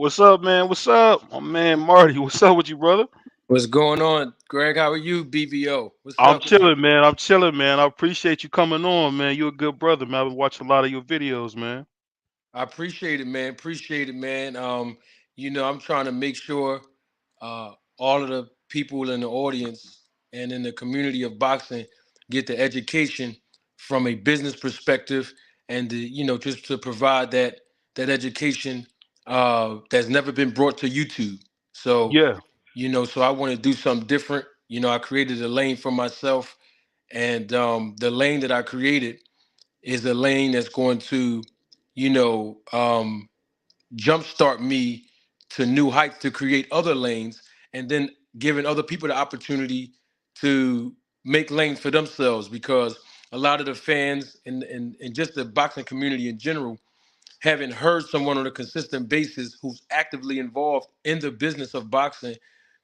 What's up, man? What's up? My man Marty, what's up with you, brother? What's going on, Greg? How are you, BBO? What's I'm up with you? chilling, man. I'm chilling, man. I appreciate you coming on, man. You're a good brother, man. I've been watching a lot of your videos, man. I appreciate it, man. Appreciate it, man. I'm trying to make sure all of the people in the audience and in the community of boxing get the education from a business perspective, and just to provide that education that's never been brought to YouTube. So, Yeah, so I want to do something different. I created a lane for myself, and the lane that I created is a lane that's going to, you know, um, jumpstart me to new heights to create other lanes, and then giving other people the opportunity to make lanes for themselves. Because a lot of the fans and just the boxing community in general haven't heard someone on a consistent basis who's actively involved in the business of boxing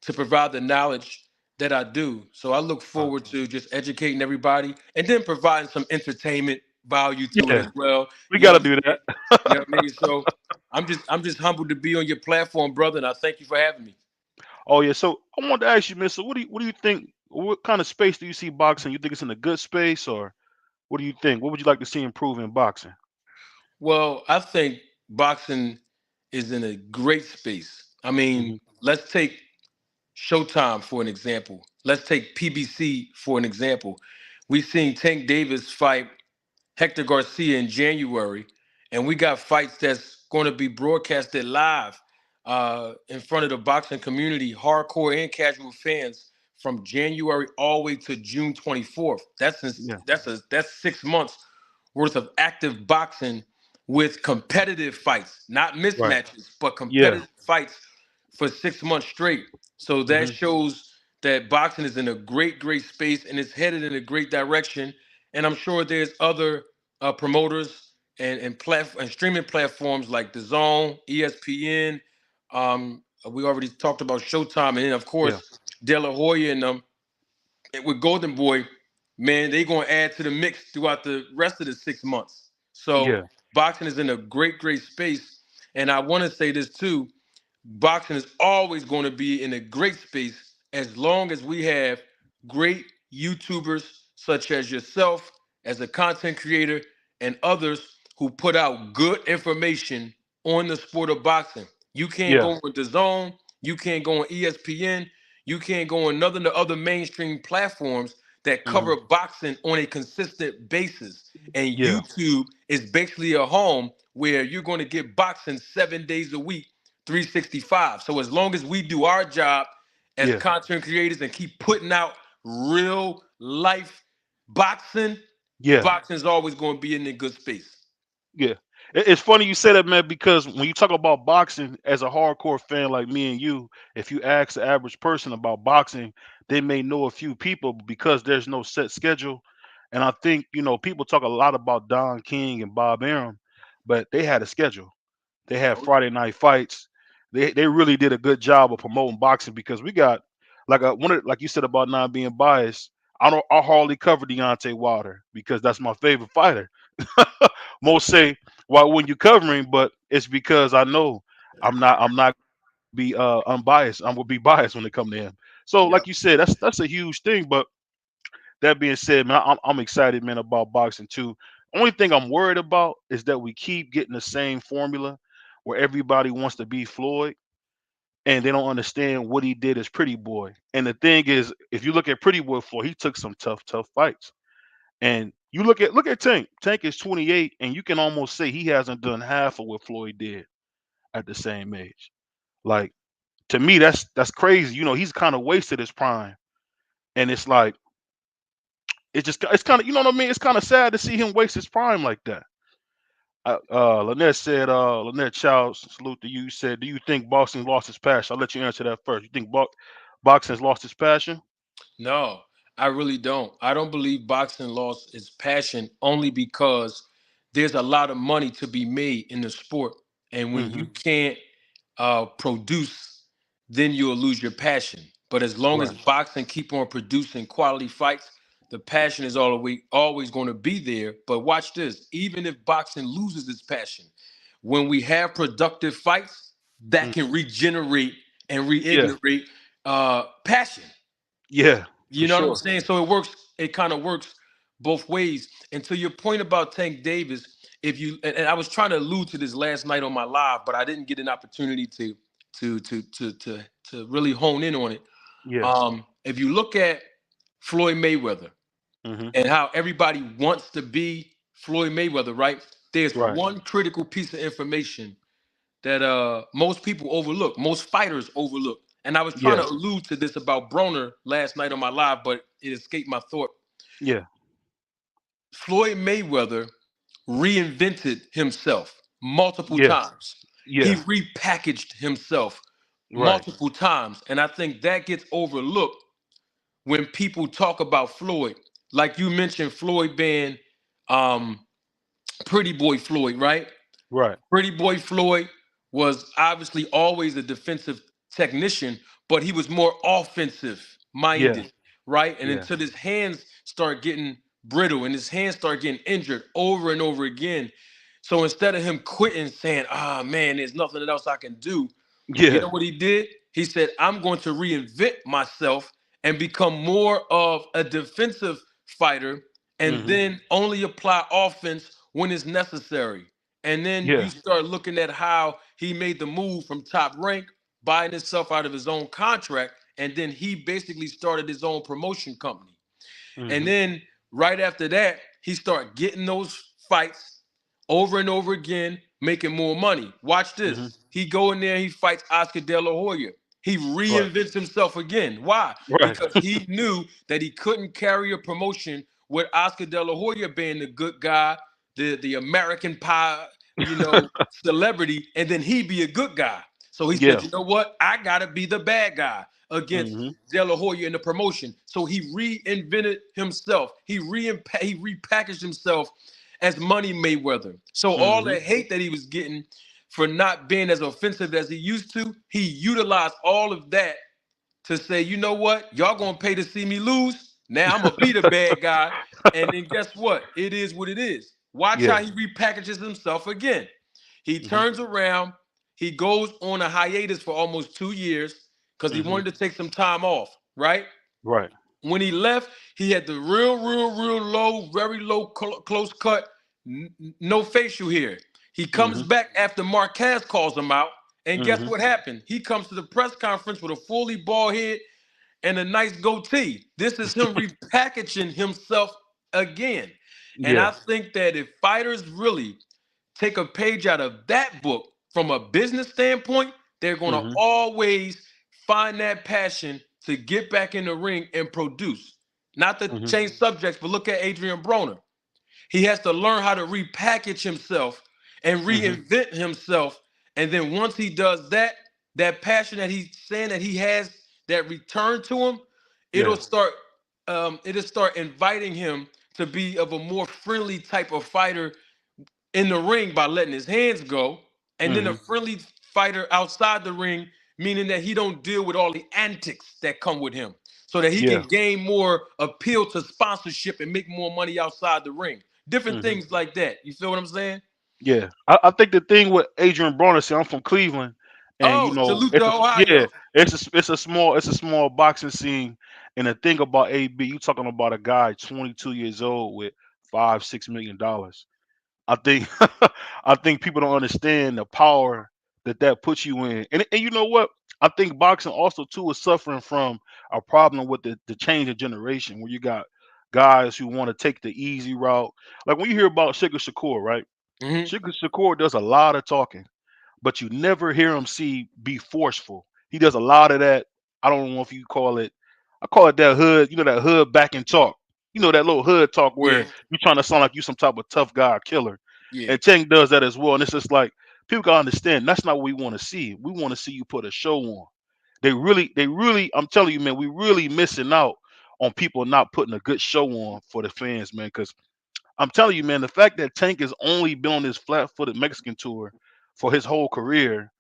to provide the knowledge that I do. So I look uh, forward to just educating everybody and then providing some entertainment value to it yeah. as well. We You know got to what do I'm saying? that. You know what I mean? So I'm just humbled to be on your platform, brother, and I thank you for having me. Oh yeah. So I wanted to ask you, Mister, what do you think? What kind of space do you see boxing? You think it's in a good space, or what do you think? What would you like to see improve in boxing? Well, I think boxing is in a great space. I mean, Hmm. let's take Showtime for an example. Let's take PBC for an example. We seen Tank Davis fight Hector Garcia in January, and we got fights that's going to be broadcasted live in front of the boxing community, hardcore and casual fans, from January all the way to June 24th. Yeah. That's 6 months worth of active boxing with competitive fights, not Right. mismatches, but Yeah. competitive fights for 6 months straight. So that Hmm. shows that boxing is in a great space and it's headed in a great direction. And I'm sure there's other promoters and streaming platforms like The Zone, ESPN. We already talked about Showtime, and then of Yeah. course De La Hoya and with Golden Boy, man, they gonna add to the mix throughout the rest of the 6 months. So Yeah. boxing is in a great space, and I want to say this too: boxing is always going to be in a great space as long as we have great YouTubers such as yourself, as a content creator, and others who put out good information on the sport of boxing. You can't Yeah. go with the zone, you can't go on ESPN, you can't go on none of the other mainstream platforms that Hmm. cover boxing on a consistent basis. And Yeah. YouTube is basically a home where you're going to get boxing 7 days a week, 365. So as long as we do our job as Yeah. content creators and keep putting out real life boxing, Yeah. boxing is always going to be in a good space. Yeah. It's funny you say that, man, because when you talk about boxing as a hardcore fan like me and you, if you ask the average person about boxing, they may know a few people because there's no set schedule. And I think, people talk a lot about Don King and Bob Arum, but they had a schedule. They had Oh, Friday night fights. They really did a good job of promoting boxing because we got like you said about not being biased. I hardly cover Deontay Wilder because that's my favorite fighter. Most say, why wouldn't you cover him? But it's because I know I'm not be unbiased. I'm gonna be biased when it come to him. So yep. like you said, that's a huge thing. But that being said, man, I'm excited, man, about boxing too. Only thing I'm worried about is that we keep getting the same formula where everybody wants to be Floyd and they don't understand what he did as Pretty Boy. And the thing is, if you look at Pretty Boy Floyd, he took some tough fights. And you look at Tank. Tank is 28, and you can almost say he hasn't done half of what Floyd did at the same age. Like, to me, that's crazy. He's kind of wasted his prime, and it's like it's kind of, you know what I mean. It's kind of sad to see him waste his prime like that. Lynette said, Lynette Childs, salute to you. Said, do you think boxing lost its passion? I'll let you answer that first. You think boxing's lost its passion? No, I really don't. I don't believe boxing lost its passion only because there's a lot of money to be made in the sport. And when you Hmm. can't produce, then you'll lose your passion. But as long as Right. boxing keep on producing quality fights, the passion is always going to be there. But watch this: even if boxing loses its passion, when we have productive fights, that Mm. can regenerate and Yeah. reignite passion. Yeah. For You know what I'm sure. saying? So it works. It kind of works both ways. And to your point about Tank Davis, if you and I was trying to allude to this last night on my live, but I didn't get an opportunity to really hone in on it. Yeah. If you look at Floyd Mayweather Hmm. and how everybody wants to be Floyd Mayweather, right? There's Right. one critical piece of information that most people overlook, most fighters overlook. And I was trying Yeah. to allude to this about Broner last night on my live, but it escaped my thought. Yeah. Floyd Mayweather reinvented himself multiple Yeah. times. He Yeah. repackaged himself Right. multiple times. And I think that gets overlooked when people talk about Floyd. Like you mentioned, Floyd being um, Pretty Boy Floyd, right? Right. Pretty Boy Floyd was obviously always a defensive technician, but he was more offensive Yeah. minded, right? And Yeah. until his hands start getting brittle and his hands start getting injured over and over again. So instead of him quitting, saying, "Ah, man, there's nothing else I can do," you know Yeah. what he did? He said, "I'm going to reinvent myself and become more of a defensive fighter and Hmm. then only apply offense when it's necessary." And then you Yeah. start looking at how he made the move from Top Rank, buying himself out of his own contract, and then he basically started his own promotion company. And Hmm. then right after that, he started getting those fights over and over again, making more money. Watch Hmm. this. He go in there, he fights Oscar De La Hoya. He Right. reinvents himself again. Why? Right. Because he knew that he couldn't carry a promotion with Oscar De La Hoya being the good guy, the American pie, celebrity, and then he be a good guy. So he said, Yeah. you know what? I gotta be the bad guy against Hmm. De La Hoya in the promotion. So he reinvented himself. He repackaged himself as Money Mayweather. So all Hmm. the hate that he was getting for not being as offensive as he used to, he utilized all of that to say, you know what, y'all gonna pay to see me lose. Now I'm gonna be the bad guy, and then guess what? It is what it is. Watch how Yeah. he repackages himself again. He Hmm. turns around. He goes on a hiatus for almost 2 years because he Hmm. wanted to take some time off. Right Right. when he left, he had the real low, very low, close cut, no facial hair. He comes Hmm. back after Marquez calls him out, and guess Hmm. what happened? He comes to the press conference with a fully bald head and a nice goatee. This is him repackaging himself again. And I Yeah. think that if fighters really take a page out of that book from a business standpoint, they're going to Hmm. always find that passion to get back in the ring and produce. Not to Hmm. change subjects, but look at Adrian Broner. He has to learn how to repackage himself and Hmm. reinvent himself. And then once he does that, that passion that he's saying that he has that return to him, it'll Yeah. start it'll start inviting him to be of a more friendly type of fighter in the ring by letting his hands go, and then a Hmm. friendly fighter outside the ring, meaning that he don't deal with all the antics that come with him, so that he can Yeah. gain more appeal to sponsorship and make more money outside the ring. Different Hmm. things like that. You feel what I'm saying? Yeah, I think the thing with Adrian Broner, see, I'm from Cleveland, and Oh, salute to it's yeah, Ohio. it's a small boxing scene, and the thing about AB, you talking about a guy 22 years old with $5-6 million. I think I think people don't understand the power that puts you in, and you know what? I think boxing also too is suffering from a problem with the change of generation, where you got guys who want to take the easy route. Like when you hear about Sugar Shakur, right? Hmm. Sugar Shakur does a lot of talking, but you never hear him be forceful. He does a lot of that. I don't know if you call it. I call it that hood. That hood back and talk. That little hood talk Yeah, where you're trying to sound like you some type of tough guy or killer. yeah. And Tank does that as well. And it's just like people gotta understand that's not what we want to see. We want to see you put a show on. They really. I'm telling you, man, we really missing out on people not putting a good show on for the fans, man. Because I'm telling you, man, the fact that Tank has only been on this flat-footed Mexican tour for his whole career.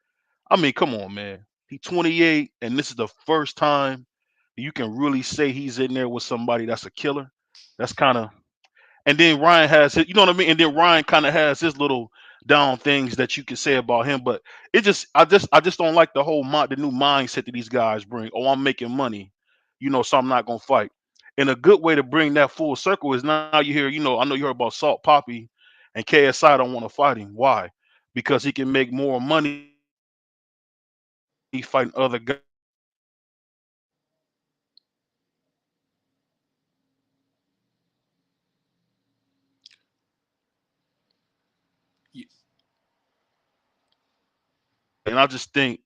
I mean, come on, man. He's 28, and this is the first time you can really say he's in there with somebody that's a killer. That's kind of, and then Ryan has his, you know what I mean? And then Ryan kind of has his little down things that you can say about him. But I just don't like the new mindset that these guys bring. Oh, I'm making money, so I'm not gonna fight. And a good way to bring that full circle is now you hear, I know you heard about Salt Poppy and KSI don't want to fight him. Why? Because he can make more money fighting other guys that are making more money than him. And I just think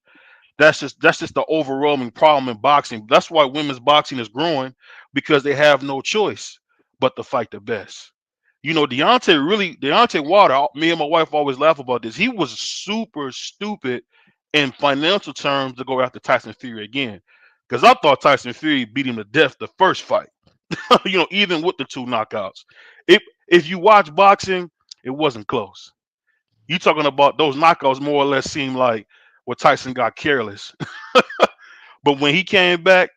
that's just the overwhelming problem in boxing. That's why women's boxing is growing, because they have no choice but to fight the best. Deontay Wilder. Me and my wife always laugh about this. He was super stupid in financial terms to go after Tyson Fury again, because I thought Tyson Fury beat him to death the first fight. Even with the two knockouts. If you watch boxing, it wasn't close. You talking about those knockouts more or less seem like where Tyson got careless. But when he came back,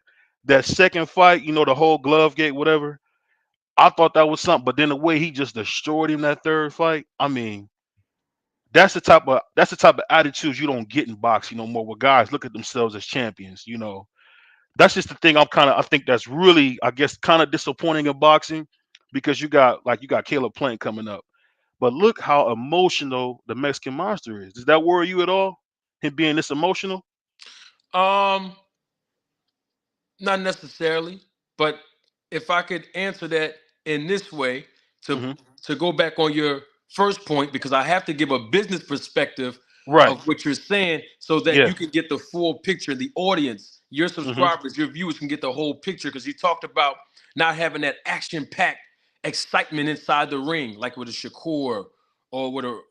that second fight, the whole glove gate, whatever, I thought that was something. But then the way he just destroyed him that third fight, I mean, that's the type of attitudes you don't get in boxing no more, where guys look at themselves as champions. That's just the thing I think that's really, I guess, kind of disappointing in boxing, because you got Caleb Plant coming up. But look how emotional the Mexican Monster is. Does that worry you at all? Him being this emotional? Um, Not necessarily, but if I could answer that in this way, to Hmm. to go back on your first point, because I have to give a business perspective Right. of what you're saying so that Yeah. you can get the full picture. The audience, your Hmm. subscribers, your viewers can get the whole picture, because you talked about not having that action-packed excitement inside the ring, like with a Shakur or with a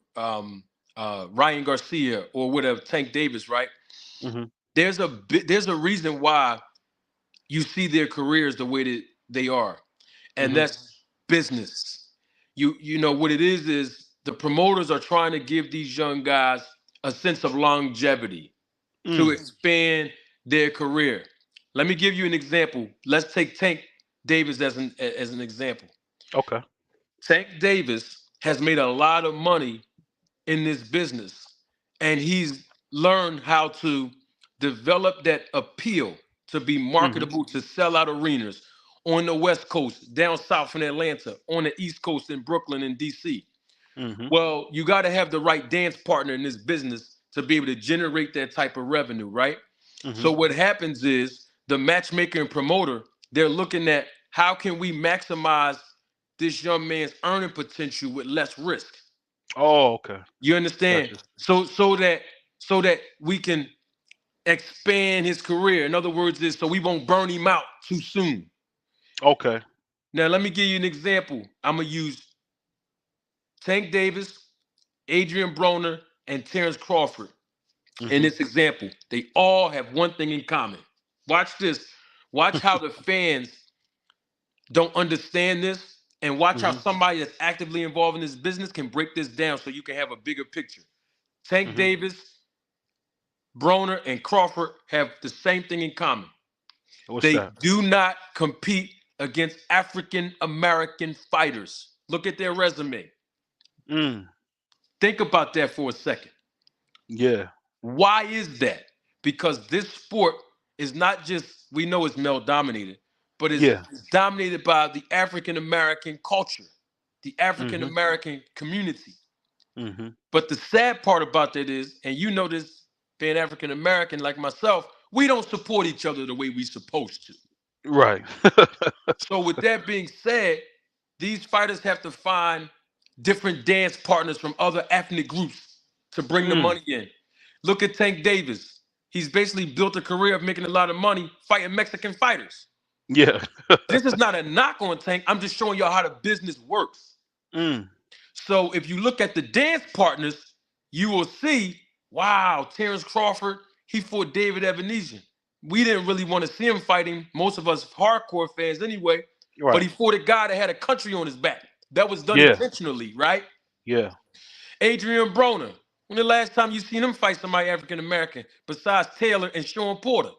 Ryan Garcia or with a Tank Davis, right? Hmm. There's a reason why you see their careers the way that they are, and Hmm. that's business. You know what it is the promoters are trying to give these young guys a sense of longevity to Mm. expand their career. Let me give you an example. Let's take Tank Davis as an example. Okay. Tank Davis has made a lot of money in this business, and he's learned how to develop that appeal to be Hmm. marketable, to sell out arenas on the West Coast, down south in Atlanta, on the East Coast in Brooklyn and DC. Hmm. Well, you got to have the right dance partner in this business to be able to generate that type of revenue, right? Hmm. So what happens is the matchmaker and promoter, they're looking at how can we maximize this young man's earning potential with less risk. Oh, okay. You understand? Gotcha. So that we can expand his career. In other words, is so we won't burn him out too soon. Okay. Now, let me give you an example. I'm gonna use Tank Davis, Adrian Broner, and Terrence Crawford in Hmm. this example. They all have one thing in common. Watch this. Watch how the fans don't understand this, and watch how Hmm. somebody that's actively involved in this business can break this down so you can have a bigger picture. Tank Hmm. Davis, Broner, and Crawford have the same thing in common. What's They that? do not compete against African American fighters. Look at their resume. Mm. Think about that for a second. Yeah. Why is that? Because this sport is not just, we know it's male dominated, but it's, Yeah. it's dominated by the African American culture, the African Hmm. American community. Hmm. But the sad part about that is, and you know this, being African American like myself, we don't support each other the way we supposed to. Right. So with that being said, these fighters have to find different dance partners from other ethnic groups to bring the Mm. money in. Look at Tank Davis. He's basically built a career of making a lot of money fighting Mexican fighters. Yeah. This is not a knock on Tank. I'm just showing y'all how the business works. Mm. So if you look at the dance partners, you will see, wow, Terrence Crawford, he fought David Ebenezer. We didn't really want to see him fighting, most of us hardcore fans anyway, but Right. he fought a guy that had a country on his back. That was done Yeah. intentionally, right? Yeah. Adrian Broner, when the last time you seen him fight somebody African American besides Taylor and Sean Porter?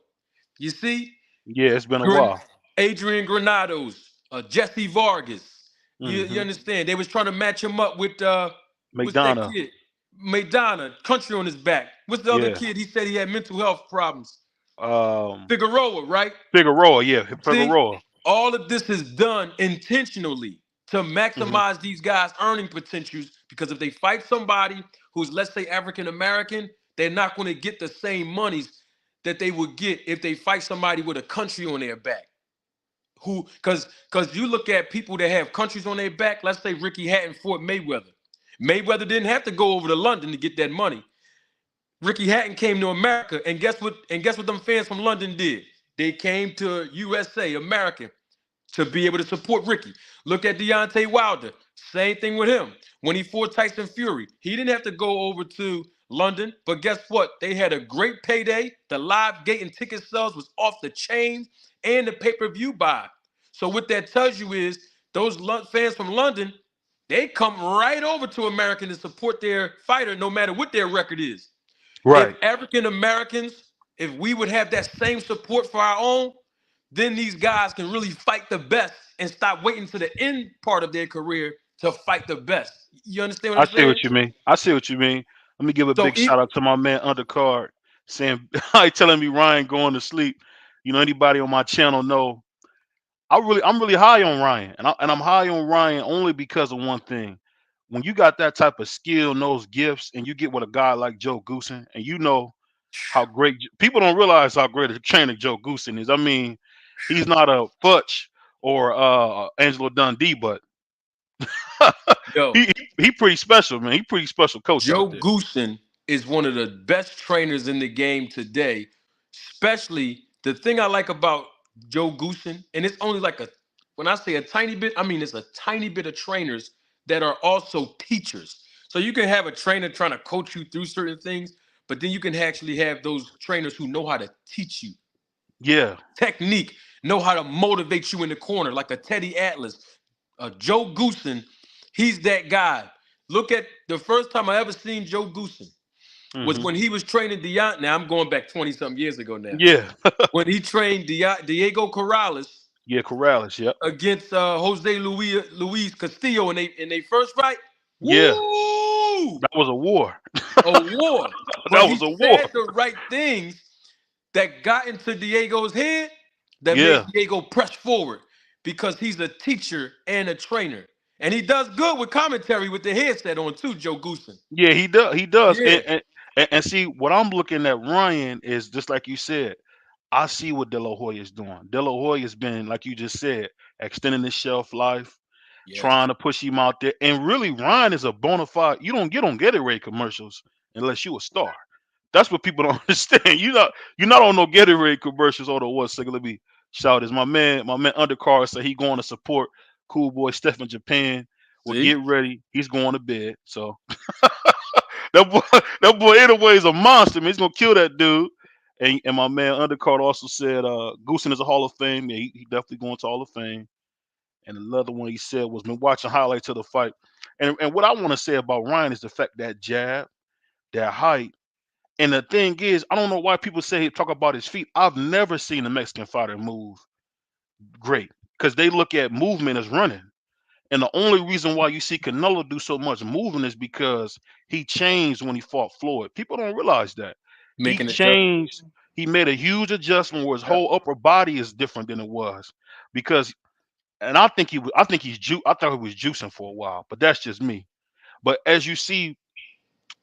You see, Yeah. It's been a Gren- while. Adrian Granados, Jesse Vargas. You Hmm. understand? They was trying to match him up with what's that McDonough. kid? Madonna, country on his back. What's the other Yeah. kid? He said he had mental health problems. Um, Figueroa, right? Figueroa, yeah, See, Figueroa. all of this is done intentionally to Hmm. maximize these guys' earning potentials because if they fight somebody who's, let's say, African American, they're not going to get the same monies that they would get if they fight somebody with a country on their back. Who, because you look at people that have countries on their back, let's say Ricky Hatton fought Mayweather. Mayweather didn't have to go over to London to get that money. Ricky Hatton came to America, and guess what? And guess what? Them fans from London did? They came to USA, America, to be able to support Ricky. Look at Deontay Wilder. Same thing with him. When he fought Tyson Fury, he didn't have to go over to London, but guess what? They had a great payday. The live gate and ticket sales was off the chain, and the pay-per-view buy. So what that tells you is those fans from London, they come right over to America to support their fighter, no matter what their record is. If Right. African Americans, if we would have that same support for our own, then these guys can really fight the best and stop waiting to the end part of their career to fight the best. You understand what I I'm see saying? what you mean. I see what you mean. Let me give a So big shout out to my man Undercard saying I telling me Ryan going to sleep. You know, anybody on my channel know I'm really high on Ryan. And I'm high on Ryan only because of one thing. When you got that type of skill and those gifts and you get with a guy like Joe Goosen and you know how great people don't realize how great a trainer Joe Goosen is. I mean, he's not a Futch or Angelo Dundee, but yo, he pretty special, man. He pretty special coach out Joe there. Goosen is one of the best trainers in the game today. Especially the thing I like about Joe Goosen, and it's only like a when I say a tiny bit, I mean it's a tiny bit of trainers that are also teachers. So you can have a trainer trying to coach you through certain things, but then you can actually have those trainers who know how to teach you Yeah. technique, know how to motivate you in the corner, like a Teddy Atlas, a Joe Goosen. He's that guy. Look at the first time I ever seen Joe Goosen was Hmm. when he was training Deontay. Now I'm going back 20 something years ago now. Yeah. When he trained Diego Corrales Yeah, Corrales. Yep. against Jose Luis Castillo in they first fight. Yeah. Woo! That was a war. A war. But That he was a war. said the right things that got into Diego's head that made Yeah. Diego press forward because he's a teacher and a trainer. And he does good with commentary with the headset on too, Joe Goosen. Yeah, he does. He does. Yeah. And see, what I'm looking at Ryan is just like you said. I see what De La Hoya is doing. De La Hoya has been, like you just said, extending his shelf life, Yes. trying to push him out there. And really, Ryan is a bona fide. You don't get on Gatorade commercials unless you a star. That's what people don't understand. You're not on no Gatorade commercials. Although what second, let me shout is my man Undercard said he going to support Cool Boy Steph in Japan. Well, See? get ready. He's going to bed. So that boy, that boy anyway is a monster, man. He's gonna kill that dude. And my man Undercard also said Goosen is a Hall of Fame. Yeah, he definitely going to Hall of Fame. And another one he said was been watching highlights of the fight. And what I want to say about Ryan is the fact that jab, that height. And the thing is, I don't know why people say talk about his feet. I've never seen a Mexican fighter move great because they look at movement as running. And the only reason why you see Canelo do so much moving is because he changed when he fought Floyd. People don't realize that. He Making adjustments. changed, he made a huge adjustment where his Yep. whole upper body is different than it was. Because and I think I think I thought he was juicing for a while, but that's just me. But as you see,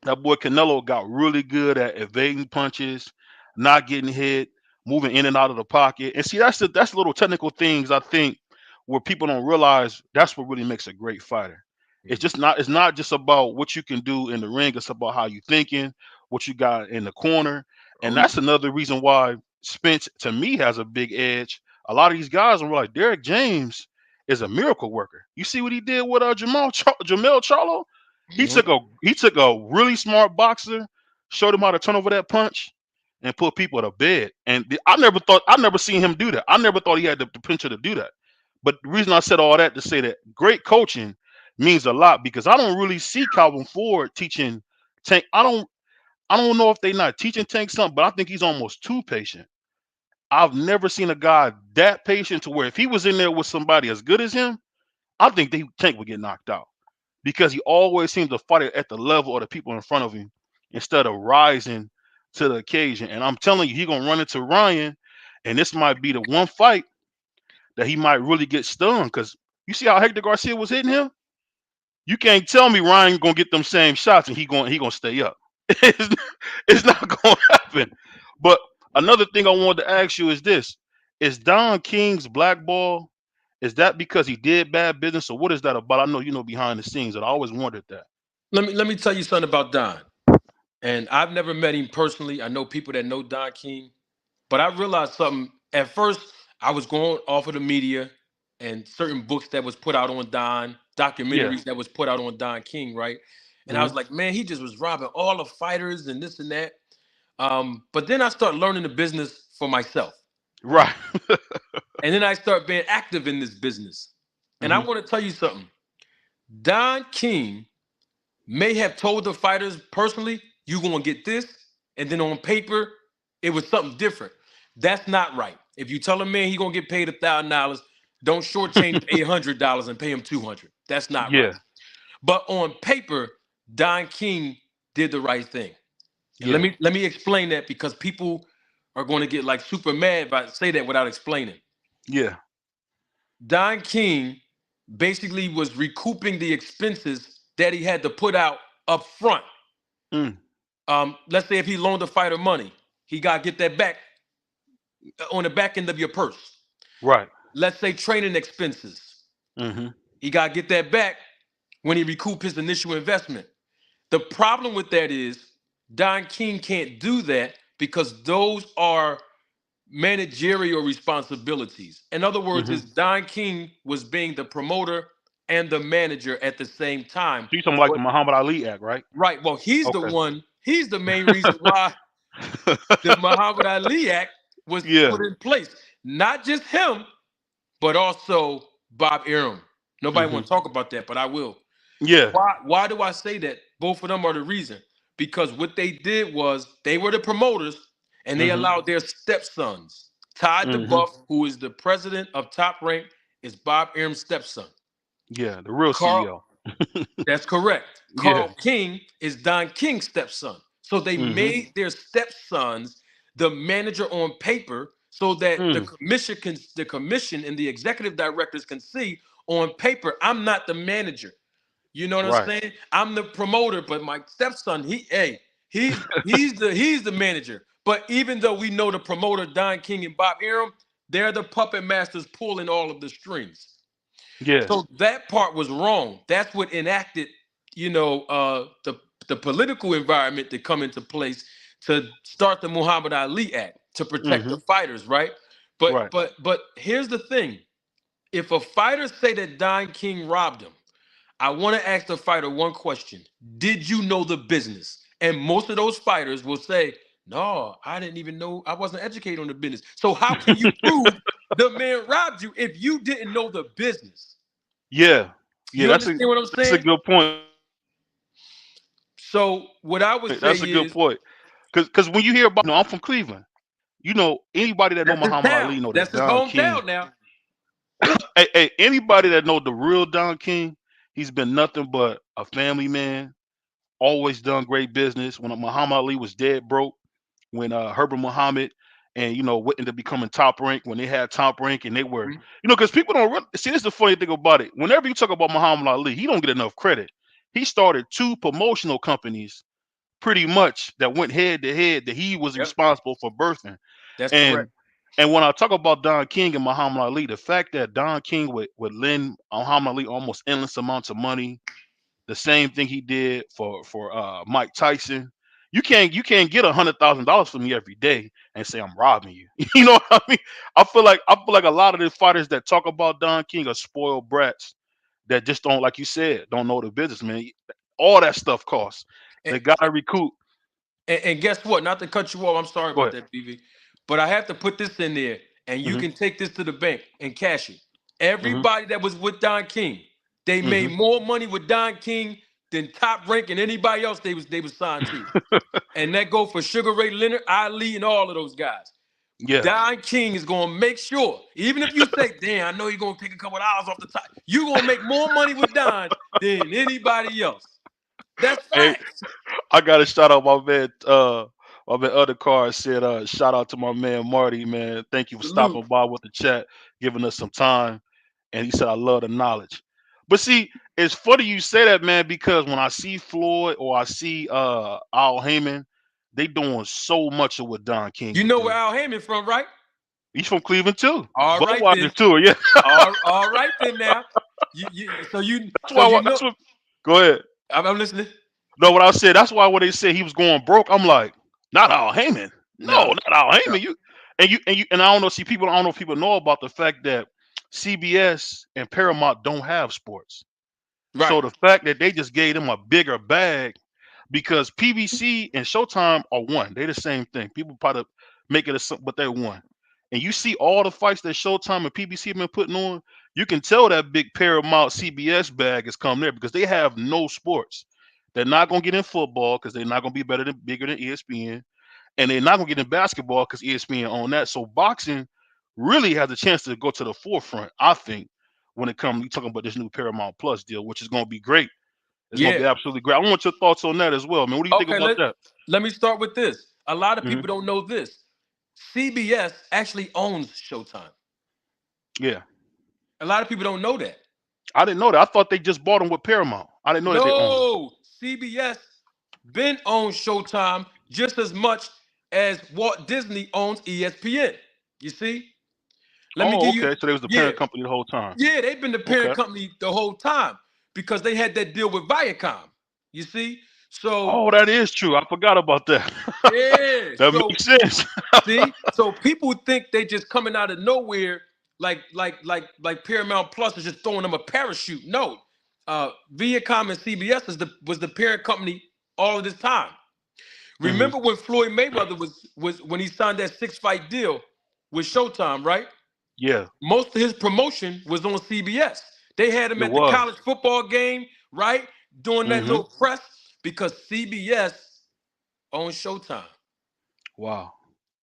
that boy Canelo got really good at evading punches, not getting hit, moving in and out of the pocket. And see, that's little technical things I think where people don't realize that's what really makes a great fighter. It's not just about what you can do in the ring, it's about how you thinking, what you got in the corner. And Oh yeah. that's another reason why Spence to me has a big edge. A lot of these guys are like Derek James is a miracle worker. You see what he did with Jamel Charlo? Mhm. He took a really smart boxer, showed him how to turn over that punch, and put people to bed. And I never seen him do that. I never thought he had the potential to do that. But the reason I said all that to say that great coaching means a lot because I don't really see Calvin Ford teaching Tank. I don't know if they not teaching Tank something, but I think he's almost too patient. I've never seen a guy that patient to where if he was in there with somebody as good as him, I think Tank would get knocked out. because he always seems to fight at the level of the people in front of him instead of rising to the occasion. And I'm telling you, he gonna run into Ryan, and this might be the one fight that he might really get stunned. Because you see how Hector Garcia was hitting him. You can't tell me Ryan gonna get them same shots and he gonna stay up. it's, it's not gonna happen. But another thing I wanted to ask you is this: is Don King's blackball? Is that because he did bad business, or what is that about? I know you know behind the scenes, and I always wondered that. Let me tell you something about Don. And I've never met him personally. I know people that know Don King, but I realized something. At first, I was going off of the media and certain books that was put out on Don, Yeah. documentaries that was put out on Don King, right? And I Hmm. was like, man, he just was robbing all the fighters and this and that. But then I started learning the business for myself. Right. And then I start being active in this business. And I Hmm. want to tell you something. Don King may have told the fighters personally, you gonna get this, and then on paper, it was something different. That's not right. If you tell a man he gonna get paid $1,000, don't shortchange him $800 and pay him 200. That's not right. Yeah. But on paper, Don King did the right thing. And let Yeah. me let me explain that because people are going to get like super mad if I say that without explaining. Yeah. Don King basically was recouping the expenses that he had to put out up front. Mm. Let's say if he loaned a fighter money, he got to get that back on the back end of your purse. Right. Let's say training expenses, Hmm. he got to get that back when he recoup his initial investment. The problem with that is Don King can't do that because those are managerial responsibilities. In other words, Hmm. is Don King was being the promoter and the manager at the same time. So you talking like the But Muhammad Ali Act, right? right, well, Okay. he's the main reason why the Muhammad Ali Act was Yeah. put in place. Not just him, but also Bob Arum. Nobody Hmm. want to talk about that, but I will. Yeah. Why do I say that? Both of them are the reason. Because what they did was they were the promoters and they Hmm. allowed their stepsons. Todd Hmm. DeBuff, who is the president of Top Rank, is Bob Arum's stepson. Yeah. The real Carl, CEO. that's correct. Yeah. Carl King is Don King's stepson. So they Hmm. made their stepsons the manager on paper so that Mm. the commission and the executive directors can see on paper, I'm not the manager. You know what I'm Right. saying? I'm the promoter, but my stepson, he's the manager. But even though we know the promoter Don King and Bob Arum, they're the puppet masters pulling all of the strings. Yeah. So that part was wrong. That's what enacted, the political environment to come into place to start the Muhammad Ali Act to protect the Hmm. fighters, right? But Right. but but here's the thing: if a fighter say that Don King robbed him, I want to ask the fighter one question. Did you know the business? And most of those fighters will say, no, I didn't even know. I wasn't educated on the business. So how can you prove the man robbed you if you didn't know the business? Yeah. Yeah. You understand what I'm That's a saying? good point. So what I would say That's a good is, point. Cause when you hear about, I'm from Cleveland. Anybody that know that's his Muhammad town. Ali know that That's his Don King. hometown now. Hey, anybody that know the real Don King, he's been nothing but a family man. Always done great business. When Muhammad Ali was dead broke, when Herbert Muhammad and went into becoming Top Rank, when they had Top Rank and they were, Mhm. because people don't really, see. This is the funny thing about it. Whenever you talk about Muhammad Ali, he don't get enough credit. He started two promotional companies pretty much that went head to head that he was Yep, responsible for birthing. that's And correct. and when I talk about Don King and Muhammad Ali, the fact that Don King would lend Muhammad Ali almost endless amounts of money, the same thing he did for Mike Tyson. You can't get $100,000 from me every day and say I'm robbing you. You know what I mean? I feel like a lot of the fighters that talk about Don King are spoiled brats that just don't, like you said, don't know the business, man. All that stuff costs. And, The guy recoup. and guess what? Not to cut you off, I'm sorry Go about ahead. that, BV. But I have to put this in there, and you Hmm. can take this to the bank and cash it. Hmm. Everybody that was with Don King, they made Hmm. more money with Don King than Top Rank and anybody else they was signed to. And that go for Sugar Ray Leonard, Ali, and all of those guys. Yeah. Don King is gonna make sure, even if you say, "Damn, I know you're gonna take a couple of dollars off the top," you're gonna make more money with Don than anybody else. That's Hey, facts. I gotta shout out my man other card said shout out to my man Marty, man. Thank you for Salute. stopping by with the chat, giving us some time. And he said I love the knowledge. But see, it's funny you say that, man, because when I see Floyd or I see Al Heyman, they doing so much of what Don King You would know where do. Al Heyman from, right? He's from Cleveland too. All right then. Budweiser too, yeah. All right then. Now, so you That's so why you know. that's what go ahead. I'm listening. No, what I said, that's why when they said he was going broke, I'm like, not Al Heyman. No, No, not Al no. Heyman. And I don't know, see people I don't know if people know about the fact that CBS and Paramount don't have sports. Right. So the fact that they just gave them a bigger bag because PBC and Showtime are one. They the same thing. People probably make it a something, but they're one. And you see all the fights that Showtime and PBC have been putting on, you can tell that big Paramount CBS bag is coming there because they have no sports. They're not gonna get in football because they're not gonna be bigger than ESPN, and they're not gonna get in basketball because ESPN on that. So boxing really has a chance to go to the forefront, I think, when it comes. You talking about this new Paramount Plus deal, which is gonna be great. It's gonna Yeah. be absolutely great. I want your thoughts on that as well, man. What do you think Okay. about that? Let me start with this. A lot of Hmm. people don't know this. CBS actually owns Showtime. Yeah, A lot of people don't know that. I didn't know that. I thought they just bought them with Paramount. I didn't know that they owned them. No, CBS been owns Showtime just as much as Walt Disney owns ESPN. You see? Let me Oh, give you, okay. So they was the yeah, parent company the whole time. yeah, they've been the parent Okay. company the whole time because they had that deal with Viacom. You see? So, Oh, that is true. I forgot about that. yeah, That so makes sense. see, so people think they just coming out of nowhere, like Paramount Plus is just throwing them a parachute. No, Viacom and CBS was the parent company all of this time. Hmm. Remember when Floyd Mayweather was when he signed that 6 fight deal with Showtime, right? Yeah, Most of his promotion was on CBS. They had him it at the was. college football game, right? Doing that Hmm. little press because CBS owns Showtime. Wow.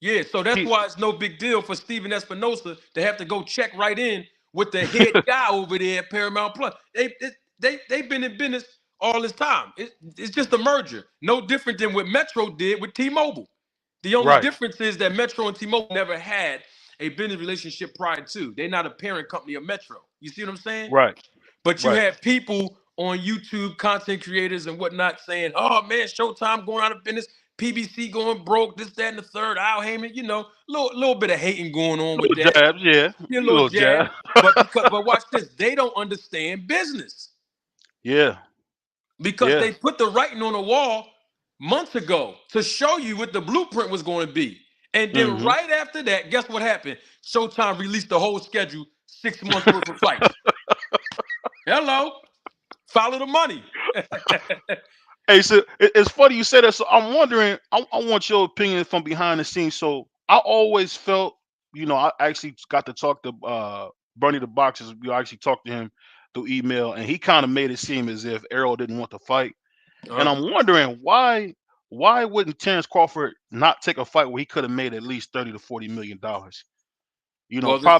Yeah, so that's See, why it's no big deal for Steven Espinosa to have to go check right in with the head guy over there at Paramount Plus. They've been in business all this time. It's just a merger, no different than what Metro did with T-Mobile. The only right, difference is that Metro and T-Mobile never had a business relationship prior to. They're not a parent company of Metro. You see what I'm saying? right, But you right. have people on YouTube, content creators and whatnot, saying, "Oh man, Showtime going out of business, PBC going broke, this, that, and the third." Al Heyman, little bit of hating going on with Little that. jabs, yeah. Yeah, a You little little jab. jab. But watch this, they don't understand business Yeah, because yeah. they put the writing on the wall months ago to show you what the blueprint was going to be. And then Hmm. right after that, guess what happened? Showtime released the whole schedule, 6 months worth of fights. Hello, follow the money. Hey, so it's funny you said that. So I'm wondering. I want your opinion from behind the scenes. So I always felt, I actually got to talk to Bernie the Boxers. We actually talked to him through email, and he kind of made it seem as if Errol didn't want to fight. And Uh, I'm wondering why wouldn't Terrence Crawford not take a fight where he could have made at least 30 to 40 million dollars? well, this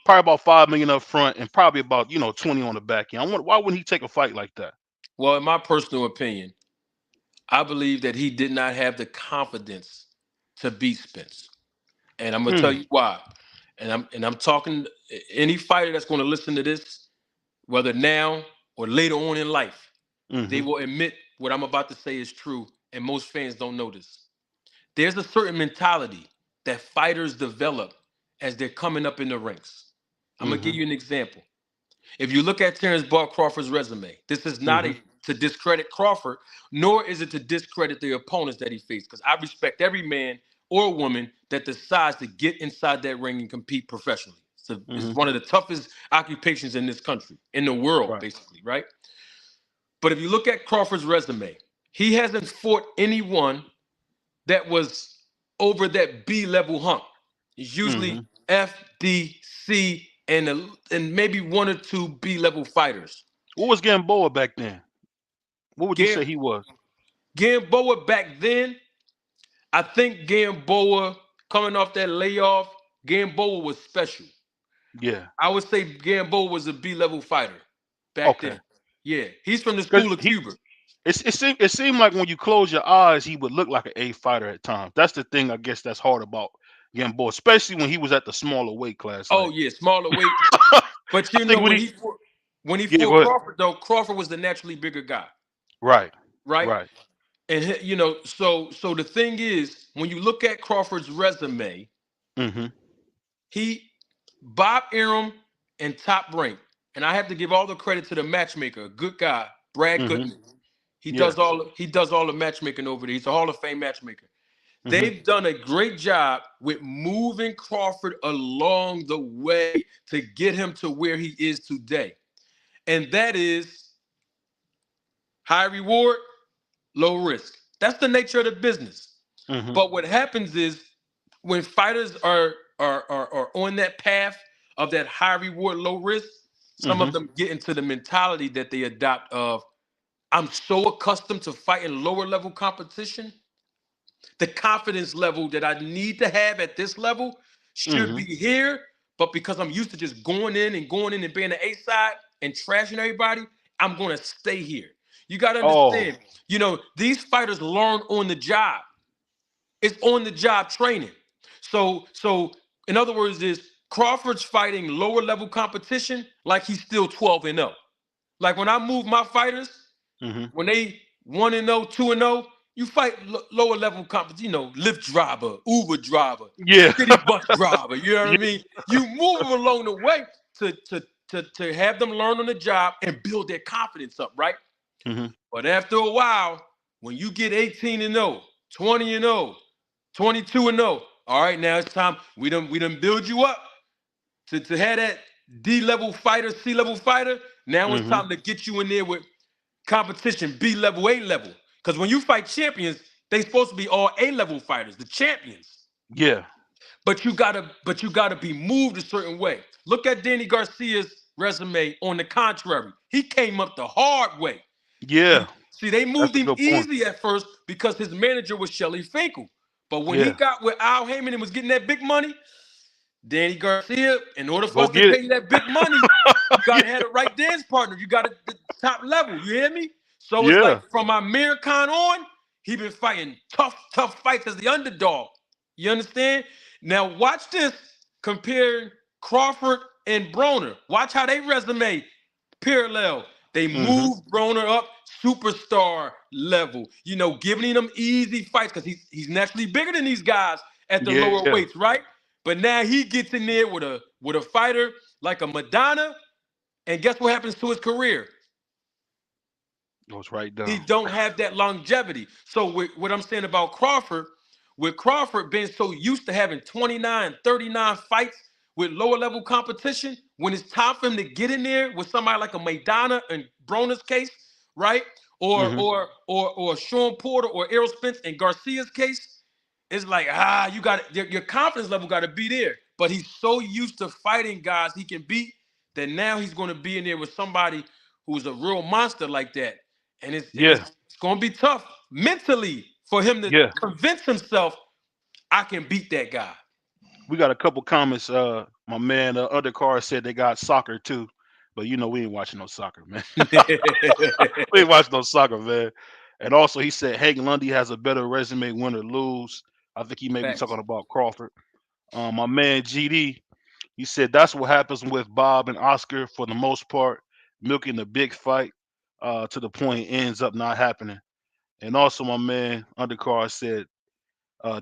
Probably about 5 million up front and probably about 20 on the back end. I wonder why wouldn't he take a fight like that? well, in my personal opinion, I believe that he did not have the confidence to beat Spence, and I'm gonna tell Hmm. you why. And I'm talking any fighter that's going to listen to this, whether now or later on in life, they Hmm. will admit what I'm about to say is true, and most fans don't know this. There's a certain mentality that fighters develop as they're coming up in the ranks. I'm gonna give Hmm. you an example. If you look at Terrence Bud Crawford's resume, this is not Hmm. a to discredit Crawford, nor is it to discredit the opponents that he faced. Because I respect every man or woman that decides to get inside that ring and compete professionally. So it's Hmm. one of the toughest occupations in this country, in the world, Right. basically, right? But if you look at Crawford's resume, he hasn't fought anyone that was over that B level hump. It's usually Hmm. F, D, C, and maybe one or two B level fighters. What was Gamboa back then? What would you Gam- say he was? Gamboa back then, I think Gamboa. coming off that layoff, Gamboa was special. Yeah. I would say Gamboa was a B-level fighter back Okay. then. Yeah, he's from the Because school of he Cuba. it seemed like when you close your eyes, he would look like an A fighter at times. That's the thing I guess that's hard about Gamboa, especially when he was at the smaller weight class. Oh Like yeah, smaller weight. But I you know think when when he he yeah, fought go ahead. Crawford though, Crawford was the naturally bigger guy, Right. right? Right. And you know, so the thing is, when you look at Crawford's resume, Mhm. he Bob Arum and Top Rank, and I have to give all the credit to the matchmaker, a good guy, Brad Mhm. Goodman. Yeah. He does all the matchmaking over there. He's a Hall of Fame matchmaker. Mhm. They've done a great job with moving Crawford along the way to get him to where he is today. And that is high reward, low risk. That's the nature of the business. Mhm. But what happens is when fighters are on that path of that high reward, low risk, some of Mhm. them get into the mentality that they adopt of I'm so accustomed to fighting lower level competition, the confidence level that I need to have at this level should be Mhm. here. But because I'm used to just going in and being the A side and trashing everybody, I'm going to stay here. You got to Oh. understand, you know, these fighters learn on the job. It's on the job training. So in other words, is Crawford's fighting lower level competition like he's still 12 and 0. Like when I move my fighters, Mhm. when they 1 and 0, 2 and 0, you fight lower level competition, you know, Lyft driver, Uber driver, Yeah. city bus driver. You know what Yeah. I mean? You move them along the way to have them learn on the job and build their confidence up, right? Mhm. But after a while, when you get 18 and 0, 20 and 0, 22 and 0, all right, now it's time. We done build you up to have that D level fighter, C level fighter. Now it's Mhm. time to get you in there with competition, B level, A level. Because when you fight champions, they supposed to be all A level fighters, the champions. Yeah. But you gotta be moved a certain way. Look at Danny Garcia's resume. On the contrary, he came up the hard way. Yeah. See, they That's moved a him good point. easy at first because his manager was Shelly Finkel. But when he Yeah. got with Al Heyman and was getting that big money, Danny Garcia, in order for Go us to get pay it. you that big money, you got Yeah. to have the right dance partner. You got to the top level. You hear me? So it's like Yeah. from American on, he been fighting tough fights as the underdog. You understand? Now watch this comparing Crawford and Broner. Watch how they resume parallel. They Mhm. moved Broner up superstar level. You know, giving him easy fights because he's naturally bigger than these guys at the lower Yeah. weights, right? But now he gets in there with a fighter like a Madonna, and guess what happens to his career? Goes right He down. don't have that longevity. So with what I'm saying about Crawford, with Crawford being so used to having 29, 39 fights with lower level competition, when it's time for him to get in there with somebody like a Maidana in Broner's case, right? Or Mhm. or or or Sean Porter or Errol Spence in Garcia's case, it's like you got your confidence level got to be there. But he's so used to fighting guys he can beat that now he's going to be in there with somebody who's a real monster like that, and it's and Yeah. it's, it's going to be tough mentally for him to Yeah. convince himself I can beat that guy. We got a couple comments. My man, Undercar said they got soccer too, but we ain't watching no soccer, man. We ain't watching no soccer, man. And also, he said Hank Lundy has a better resume, win or lose. I think he may be Facts. talking about Crawford. My man GD, he said that's what happens with Bob and Oscar for the most part, milking the big fight to the point it ends up not happening. And also, my man Undercar said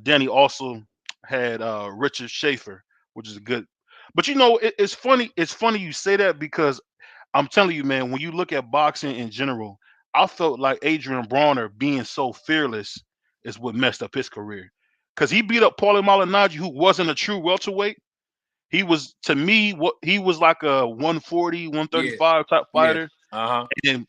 Danny also had Richard Schaefer, which is good. But it's funny. It's funny you say that because I'm telling you, man, when you look at boxing in general, I felt like Adrian Bronner being so fearless is what messed up his career. Because he beat up Paulie Malignaggi, who wasn't a true welterweight. He was, to me, what he was like a 140, Yeah, 135 type yeah. fighter. Uh-huh. And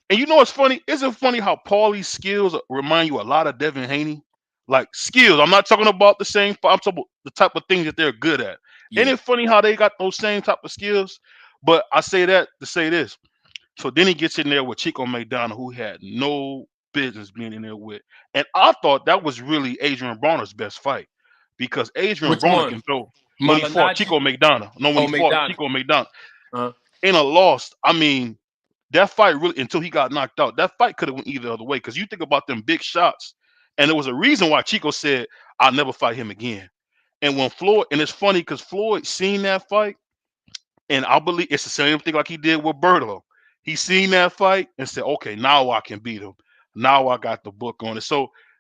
and what's funny? Isn't it funny how Paulie's skills remind you a lot of Devin Haney? Like skills. I'm not talking about the same. I'm talking about the type of things that they're good at. Ain't Yeah. it funny how they got those same type of skills? But I say that to say this. So then he gets in there with Chico McDonald, who had no business being in there with. And I thought that was really Adrian Bronner's best fight. because Adrian Which Broner one? can throw. When he fought Malinachi? Chico McDonough, no, when Oh, he fought McDonough. Chico McDonough Uh, in a loss, I mean, that fight really until he got knocked out, that fight could have went either other way. Because you think about them big shots, and there was a reason why Chico said, "I'll never fight him again." And when Floyd, and it's funny because Floyd seen that fight, and I believe it's the same thing like he did with Berto. He seen that fight and said, "Okay, now I can beat him. Now I got the book on it."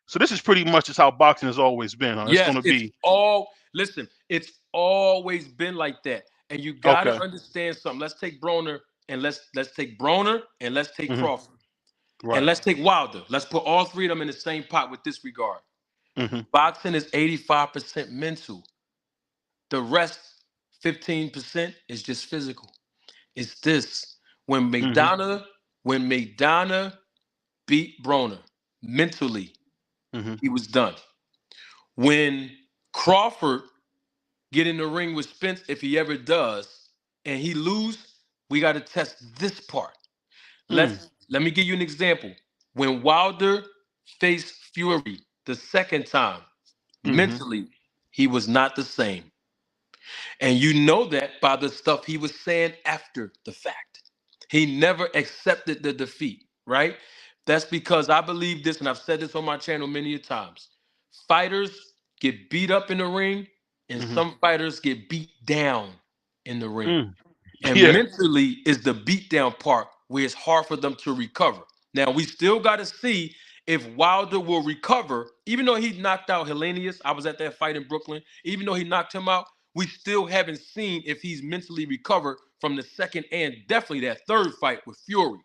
So this is pretty much just how boxing has always been. Huh? It's yes, going to it's be all. Listen, it's always been like that, and you gotta okay. understand something. Let's take Broner and let's take Hmm. Crawford and Right. let's take Wilder. Let's put all three of them in the same pot with this regard. Hmm. Boxing is 85% mental. The rest, 15%, is just physical. It's this. When Hmm. McDonough, when McDonough beat Broner mentally, Hmm. he was done. When Crawford get in the ring with Spence, if he ever does, and he lose, we got to test this part. Let me give you an example. When Wilder faced Fury the second time, Hmm. mentally, he was not the same. And you know that by the stuff he was saying after the fact. He never accepted the defeat, right? That's because I believe this, and I've said this on my channel many a times. Fighters get beat up in the ring, and Hmm. some fighters get beat down in the ring. Mm. And Yeah. mentally is the beatdown part where it's hard for them to recover. Now we still got to see if Wilder will recover, even though he knocked out Hellenius. I was at that fight in Brooklyn. Even though he knocked him out, we still haven't seen if he's mentally recovered from the second and definitely that third fight with Fury.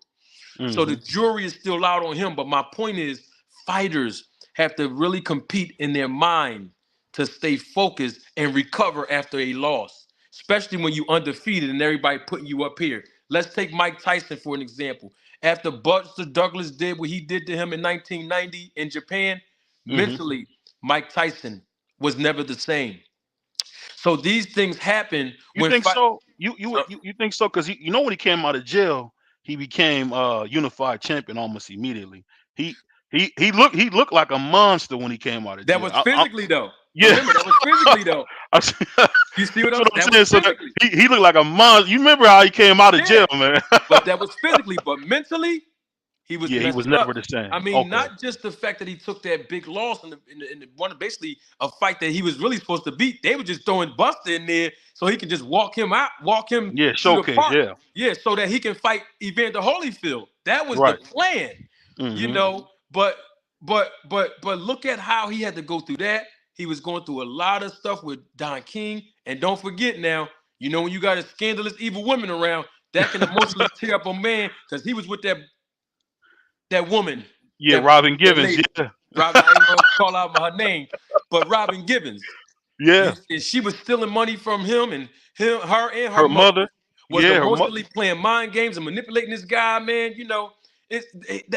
So the Hmm. jury is still out on him. But my point is, fighters have to really compete in their mind to stay focused and recover after a loss, especially when you undefeated and everybody putting you up here. Let's take Mike Tyson for an example. After Buster Douglas did what he did to him in 1990 in Japan, Hmm. mentally, Mike Tyson was never the same. So these things happen You when think fight. so? You think so? Because you know when he came out of jail, he became unified champion almost immediately. He he looked like a monster when he came out of That jail. was physically though. Yeah. Remember, that was physically though. That's You see what what I'm that was saying. So that physically. he looked like a monster. You remember how he came out of Yeah. jail, man? But that was physically. But mentally, he was Yeah, he was messed up. never the I same. mean, Okay. not just the fact that he took that big loss in the one basically a fight that he was really supposed to beat. They were just throwing Buster in there so he could just walk him out, walk him Yeah, through the showcase. park. Yeah. Yeah, so that he can fight Evander Holyfield. That was the Right. plan, you Hmm. know. But look at how he had to go through that. He was going through a lot of stuff with Don King, and don't forget now, you know when you got a scandalous evil woman around, that can emotionally tear up a man because he was with that woman, Yeah, that Robin that Givens. lady, Yeah. Robin. I ain't gonna call out her name, but Robin Givens. Yeah. And she was stealing money from him, and her and her Her mother mother. was Yeah, her mother. emotionally playing mind games and manipulating this guy. Man, you know,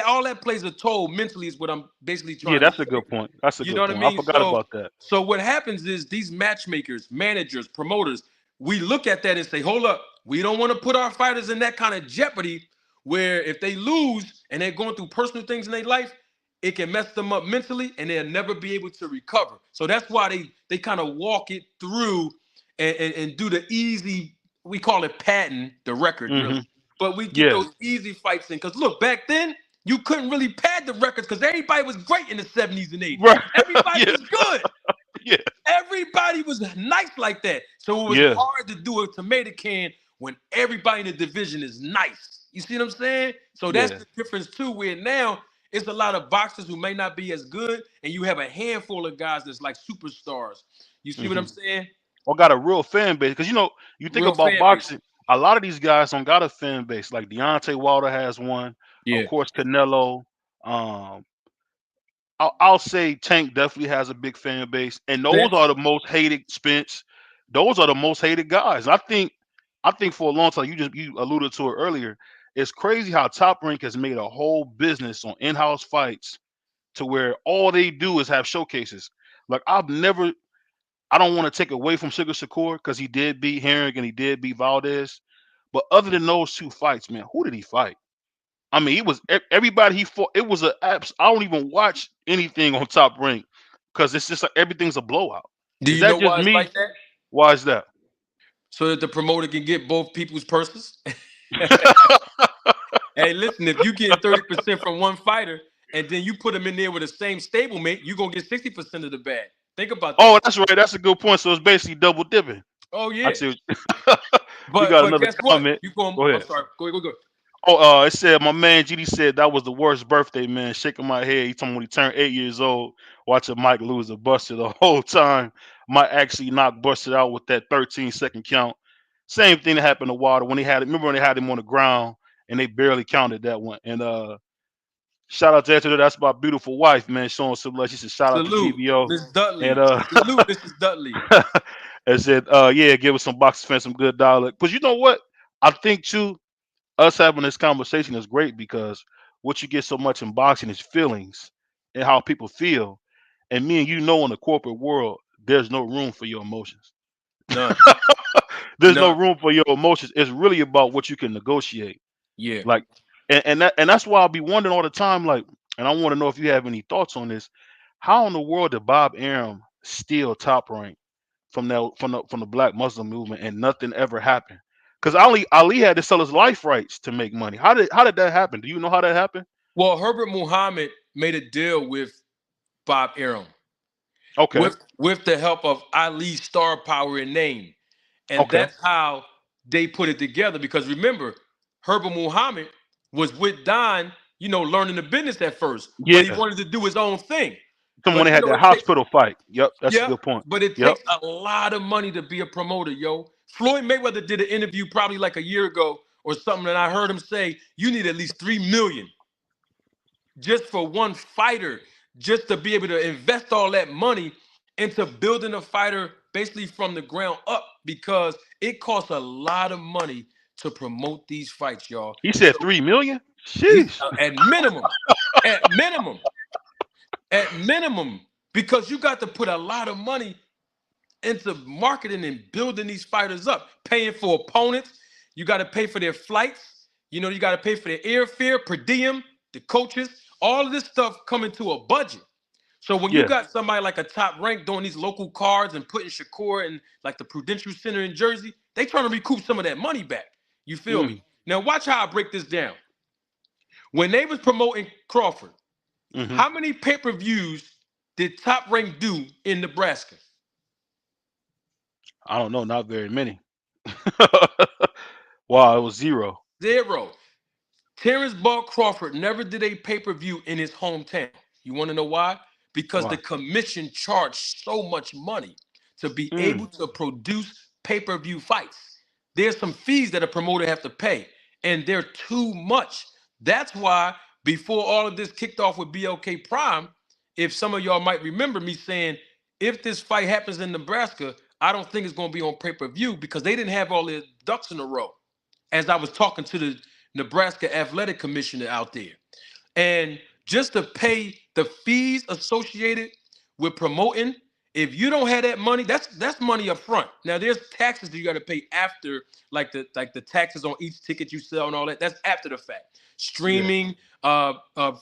all that plays a toll mentally. Is what I'm basically Yeah, trying to that's a say. good point. That's a You know good what I point. I mean? forgot So, about that. so what happens is these matchmakers, managers, promoters, we look at that and say, hold up, we don't want to put our fighters in that kind of jeopardy where if they lose and they're going through personal things in their life, it can mess them up mentally and they'll never be able to recover. So that's why they kind of walk it through and do the easy, we call it patent, the record Hmm. really. But we get Yeah. those easy fights in. Because look, back then, you couldn't really pad the records because everybody was great in the 70s and 80s. Right. Everybody Yeah. was good. Yeah. Everybody was nice like that. So it was Yeah. hard to do a tomato can when everybody in the division is nice. You see what I'm saying? So that's Yeah. the difference too, where now it's a lot of boxers who may not be as good, and you have a handful of guys that's like superstars. You see what Hmm. I'm saying? Or got a real fan base. Because you think Real about fan base. boxing, a lot of these guys don't got a fan base. Like Deontay Wilder has one. Of Yeah. course, Canelo. Um, I'll say Tank definitely has a big fan base, and those are Spence. the most hated. Spence, those are the most hated guys. I think for a long time, you alluded to it earlier. It's crazy how Top Rank has made a whole business on in-house fights to where all they do is have showcases. Like I don't want to take away from Sugar Shakur because he did beat Herring and he did beat Valdez, but other than those two fights, man, who did he fight? I mean, it was everybody he fought. It was a apps. I don't even watch anything on Top Rank because it's just like everything's a blowout. Do Is you that know just why it's me? like that? Why is that? So that the promoter can get both people's purses. Hey, listen, if you getting 30% from one fighter and then you put them in there with the same stablemate, you're gonna get 60% of the bag. Think about Oh, that. that's right. That's a good point. So it's basically double dipping. Oh I yeah. see. We But got but another guess what? comment. You going Go I'm ahead. sorry. Go. Oh, it said my man GD said that was the worst birthday, man. Shaking my head. He told me when he turned 8 years old, watching Mike lose a buster the whole time. Mike actually knocked busted out with that 13-second count. Same thing that happened to Wilder when they had. Remember when they had him on the ground and they barely counted that one. And shout out to her. That's my beautiful wife, man. Showing some love. She said shout out to Salute, BBO. Miss And Dudley. Salute, Mrs. Dudley. and said, yeah, give us some boxing fans some good dialogue. But you know what? I think too, us having this conversation is great because what you get so much in boxing is feelings and how people feel. And me and you know in the corporate world, there's no room for your emotions. None. There's no None. room for your emotions. It's really about what you can negotiate. Yeah. Like and that's why I'll be wondering all the time, like, and I want to know if you have any thoughts on this. How in the world did Bob Arum steal top rank from the Black Muslim movement and nothing ever happened? Because Ali had to sell his life rights to make money. How did that happen? Do you know how that happened? Well, Herbert Muhammad made a deal with Bob Arum Okay. with the help of Ali's star power and name. And Okay. that's how they put it together. Because remember, Herbert Muhammad was with Don, learning the business at first, but he Yeah. wanted to do his own thing. Someone But had that it takes hospital fight. Yep. That's a yeah, good point. but it Yep. takes a lot of money to be a promoter, yo. Floyd Mayweather did an interview probably like a year ago or something, and I heard him say you need at least 3 million just for one fighter, just to be able to invest all that money into building a fighter basically from the ground up because it costs a lot of money to promote these fights, y'all. He said So 3 million. he's Sheesh. at minimum, at minimum, because you got to put a lot of money into marketing and building these fighters up, paying for opponents. You got to pay for their flights. You got to pay for their airfare, per diem, the coaches. All of this stuff coming to a budget. So when you Yeah. got somebody like a top rank doing these local cards and putting Shakur in like the Prudential Center in Jersey, they trying to recoup some of that money back. You feel me? Mm. Now watch how I break this down. When they was promoting Crawford, Hmm. how many pay-per-views did Top Rank do in Nebraska? I don't know. Not very many. Wow. It was zero. Zero. Terrence Ball Crawford never did a pay-per-view in his hometown. You want to know why? Because the Why? commission charged so much money to be able Mm. to produce pay-per-view fights. There's some fees that a promoter have to pay, and they're too much. That's why before all of this kicked off with BLK Prime, if some of y'all might remember me saying, if this fight happens in Nebraska, I don't think it's going to be on pay-per-view because they didn't have all their ducks in a row as I was talking to the Nebraska Athletic Commissioner out there. And just to pay the fees associated with promoting, if you don't have that money, that's money up front. Now there's taxes that you got to pay after, like the taxes on each ticket you sell and all that. That's after the fact. Yeah. Streaming,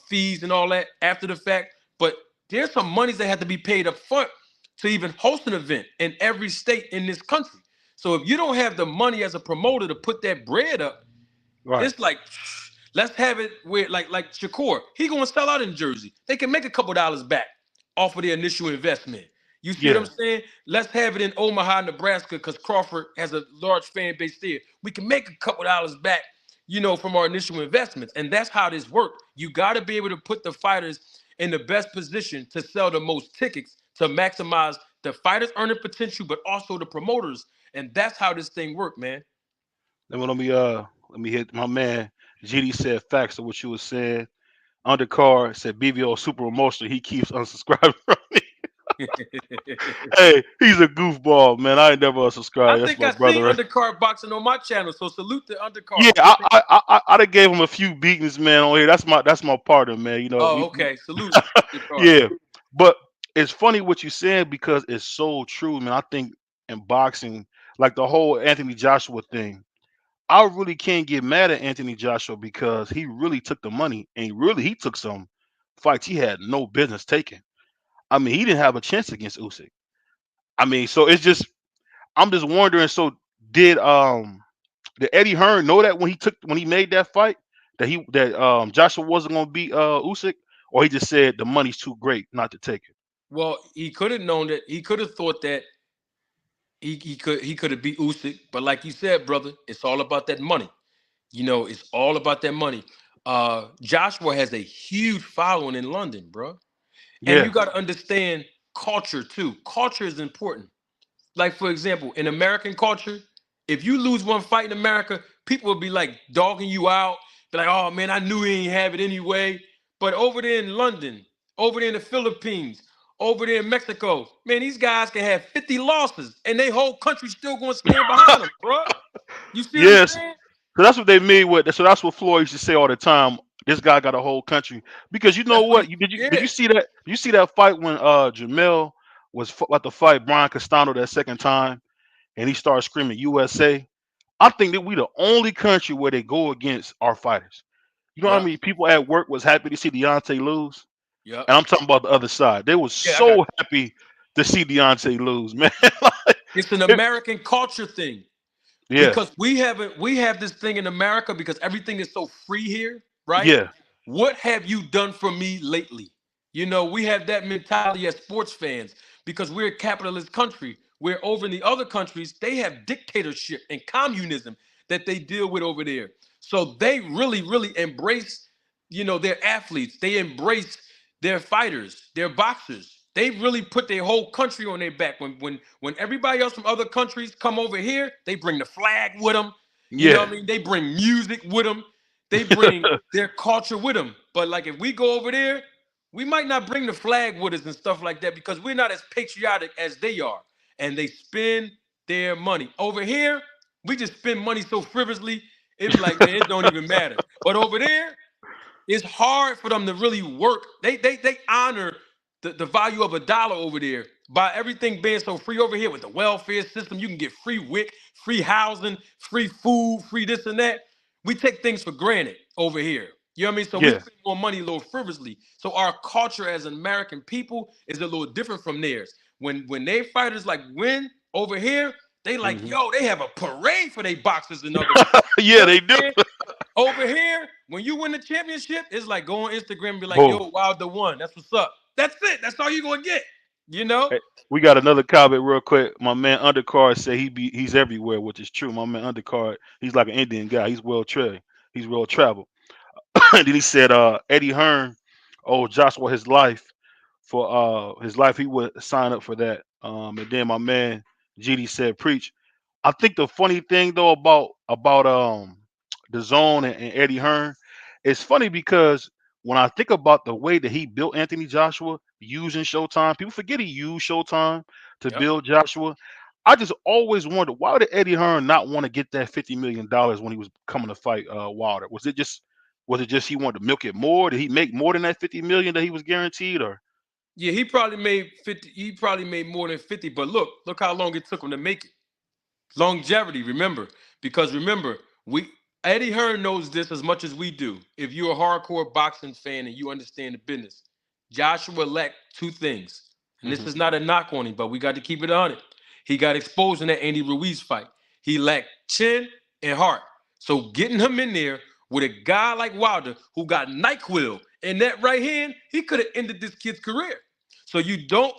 fees and all that after the fact. But there's some monies that have to be paid up front to even host an event in every state in this country. So if you don't have the money as a promoter to put that bread up, Right. it's like let's have it where like Shakur, he gonna sell out in Jersey. They can make a couple dollars back off of their initial investment. You see what I'm Yeah. saying? Let's have it in Omaha, Nebraska, because Crawford has a large fan base there. We can make a couple dollars back, from our initial investments. And that's how this works. You got to be able to put the fighters in the best position to sell the most tickets to maximize the fighters' earning potential, but also the promoters. And that's how this thing works, man. Let me hit my man. GD said facts of what you was saying. Undercard said BVO super emotional. He keeps unsubscribing from me. Hey, he's a goofball, man. I ain't never I unsubscribed. That's think my I seen brother. undercard boxing on my channel, so salute the Yeah, undercard. I'd have gave him a few beatings, man, on here. That's my partner, man. Oh, We okay. Salute undercard. yeah. But it's funny what you said because it's so true, man. I think in boxing, like the whole Anthony Joshua thing, I really can't get mad at Anthony Joshua because he really took the money and really he took some fights he had no business taking. I mean, he didn't have a chance against Usyk. I mean, so it's just I'm just wondering. So did did Eddie Hearn know that when he made that fight that Joshua wasn't gonna beat Usyk, or he just said the money's too great not to take it? Well, he could have known that. He could have thought that he could have beat Usyk, but like you said, brother, it's all about that money. It's all about that money. Joshua has a huge following in London, bro, and you Yeah, got to understand culture too. Culture is important. Like for example, in American culture, if you lose one fight in America, people will be like dogging you out, be like, "Oh man, I knew he ain't have it anyway." But over there in London, over there in the Philippines, over there in Mexico, man, these guys can have 50 losses and they whole country still gonna stand behind them, bro. You see what I'm yes. saying? So that's what they mean with. So that's what Floyd used to say all the time. This guy got a whole country because you know That's what he. what? Did you Yeah, see that? Did you see that fight when Jamel was about to fight Brian Castano that second time, and he started screaming USA? I think that we the only country where they go against our fighters. You know how yeah, many people at work was happy to see Deontay lose? yeah, And I'm talking about the other side. They was yeah. I got so happy to see Deontay lose, man. Like, you. It's an it- American culture thing. yeah, Because we have this thing in America because everything is so free here, right? yeah, What have you done for me lately? We have that mentality as sports fans because we're a capitalist country. Where over in the other countries, they have dictatorship and communism that they deal with over there. So they really, really embrace, their athletes. They embrace their fighters, their boxers. They really put their whole country on their back. When everybody else from other countries come over here, they bring the flag with them. You know yeah, what I mean? They bring music with them. They bring their culture with them. But like if we go over there, we might not bring the flag with us and stuff like that because we're not as patriotic as they are. And they spend their money. Over here, we just spend money so frivolously, it be like, man, it don't even matter. But over there, it's hard for them to really work. They honor the value of a dollar over there by everything being so free over here with the welfare system. You can get free WIC, free housing, free food, free this and that. We take things for granted over here. You know what I mean? So we yeah. spend more money a little frivolously. So our culture as American people is a little different from theirs. When they fighters like win over here, they like, Hmm. yo, they have a parade for their boxers in other words. You Yeah, they do. understand? Over here, when you win the championship, it's like go on Instagram and be like, Boom. yo, Wilder won. That's what's up. That's it. That's all you're gonna get. You know? Hey, we got another comment real quick. My man Undercard said he's everywhere, which is true. My man Undercard, he's like an Indian guy. He's well trained. He's well traveled. And then he said, Eddie Hearn, oh Joshua, his life, he would sign up for that. And then my man GD said, preach. I think the funny thing though about the zone and Eddie Hearn, it's funny because when I think about the way that he built Anthony Joshua using Showtime, people forget he used Showtime to Yep. build Joshua. I just always wondered why did Eddie Hearn not want to get that $50 million when he was coming to fight Wilder? Was it just he wanted to milk it more? Did he make more than that 50 million that he was guaranteed, or Yeah, he probably made 50, he probably made more than 50, but look how long it took him to make it. Longevity, remember, because remember, we Eddie Hearn knows this as much as we do. If you're a hardcore boxing fan and you understand the business, Joshua lacked two things, and this Mhm. is not a knock on him, but we got to keep it on it. He got exposed in that Andy Ruiz fight. He lacked chin and heart. So getting him in there with a guy like Wilder who got NyQuil in that right hand, he could have ended this kid's career. So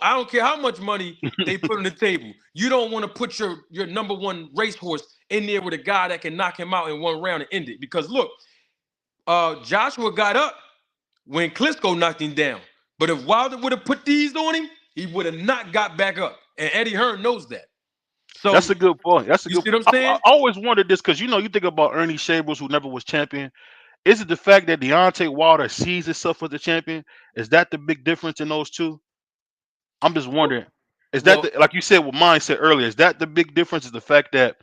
I don't care how much money they put on the table. You don't want to put your number one racehorse in there with a guy that can knock him out in one round and end it. Because look, Joshua got up when Klitschko knocked him down. But if Wilder would have put these on him, he would have not got back up. And Eddie Hearn knows that. That's So a good point. That's a you good. see what I'm I saying? always wondered this because you think about Ernie Shavers, who never was champion. Is it the fact that Deontay Wilder sees himself as a champion? Is that the big difference in those two? I'm just Well, wondering. Is that well, like you said, what mine said earlier? Is that the big difference? Is the fact that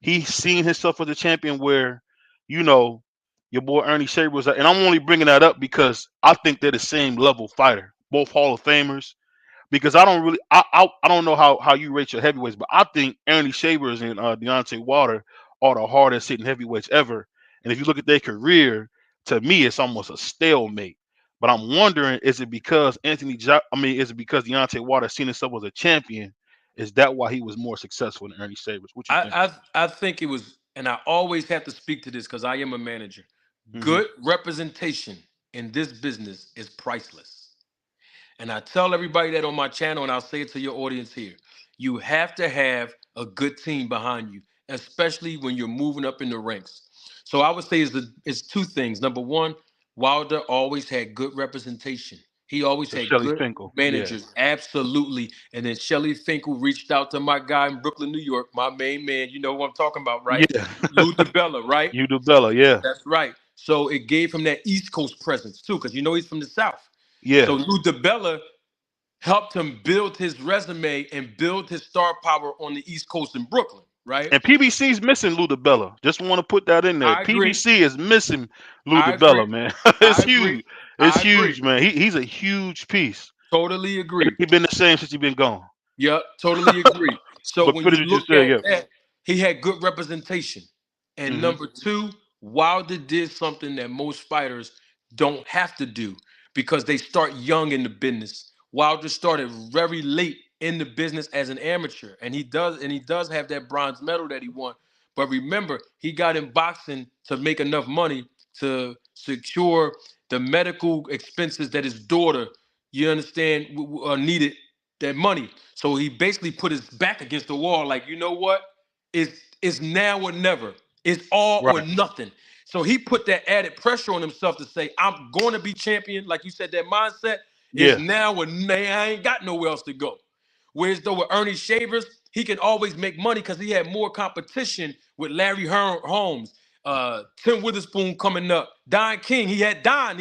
he's seen himself as a champion, where you know your boy Ernie Shavers, and I'm only bringing that up because I think they're the same level fighter, both Hall of Famers. Because I don't know how you rate your heavyweights, but I think Ernie Shavers and Deontay Wilder are the hardest hitting heavyweights ever. And if you look at their career, to me, it's almost a stalemate. But I'm wondering, is it because is it because Deontay Wilder seen himself as a champion? Is that why he was more successful than Ernie Savers? What you think? I think it was, and I always have to speak to this because I am a manager. Hmm. Good representation in this business is priceless. And I tell everybody that on my channel, and I'll say it to your audience here. You have to have a good team behind you, especially when you're moving up in the ranks. So I would say it's two things. Number one, Wilder always had good representation. He always So had Shelly good Finkel, yeah, managers, absolutely. And then Shelly Finkel reached out to my guy in Brooklyn, New York, my main man. You know who I'm talking about, right? yeah, Lou DeBella, right? you do Bella, yeah, That's right. So it gave him that East Coast presence too, because you know he's from the South. So yeah. Lou DeBella helped him build his resume and build his star power on the East Coast in Brooklyn, right? And PBC's missing Ludabella. Just want to put that in there. I agree. PBC is missing I agree. Ludabella, man. It's I agree. huge. It's I agree. huge, man. He's a huge piece. Totally agree. He been the same since he been gone. Yep, totally agree. So But when finish you what you look said, at yeah. that, he had good representation. And Hmm. number two, Wilder did something that most fighters don't have to do because they start young in the business. Wilder started very late in the business as an amateur, and he does have that bronze medal that he won. But remember, he got in boxing to make enough money to secure the medical expenses that his daughter, you understand, needed that money. So he basically put his back against the wall, like, you know what? It's now or never. It's all or Right. nothing. So he put that added pressure on himself to say, I'm going to be champion. Like you said, that mindset is Yeah. now or I ain't got nowhere else to go. Whereas though with Ernie Shavers, he could always make money because he had more competition with Larry Holmes, Tim Witherspoon coming up, Don King. He had Don.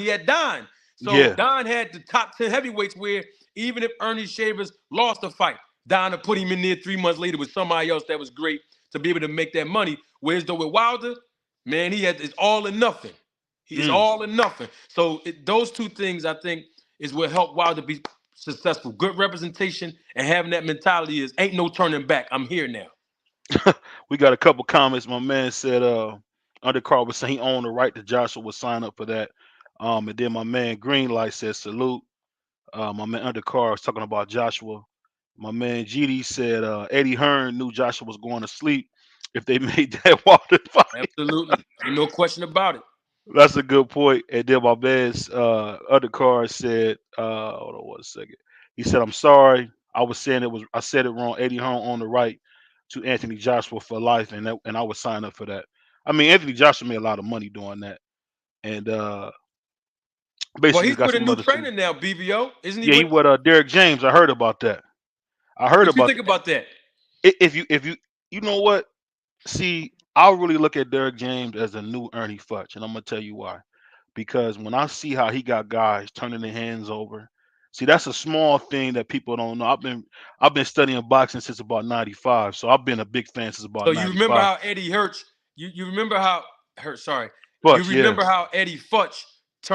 So Yeah. Don had the top 10 heavyweights where even if Ernie Shavers lost the fight, Don would put him in there 3 months later with somebody else that was great to be able to make that money. Whereas though with Wilder, man, it's all or nothing. He is Mm. all or nothing. So those two things I think is what helped Wilder be successful. Good representation and having that mentality is ain't no turning back. I'm here now. We got a couple comments. My man said Undercard was saying he owned the right to Joshua would sign up for that. And then my man Greenlight said salute. My man Undercar was talking about Joshua. My man GD said Eddie Hearn knew Joshua was going to sleep if they made that Wilder fight. Absolutely. Ain't no question about it. That's a good point. And then my man's Undercar said, hold on 1 second. He said, I'm sorry. I said it wrong. Eddie Hearn on the right to Anthony Joshua for life, and I would sign up for that. I mean, Anthony Joshua made a lot of money doing that. And Well, basically he's got with a some new other stuff. trainer now, BVO. Isn't he Yeah, he with? with Derek James. I heard about that. I heard What you about think about that? if you you know what? See, I really look at Derek James as a new Ernie Futch, and I'm gonna tell you why. Because when I see how he got guys turning their hands over, see that's a small thing that people don't know. I've been studying boxing since about '95, so I've been a big fan since about So you remember '95. how Eddie Hirsch, you remember how Hirsch, sorry. You Futch, yeah, remember how Eddie Futch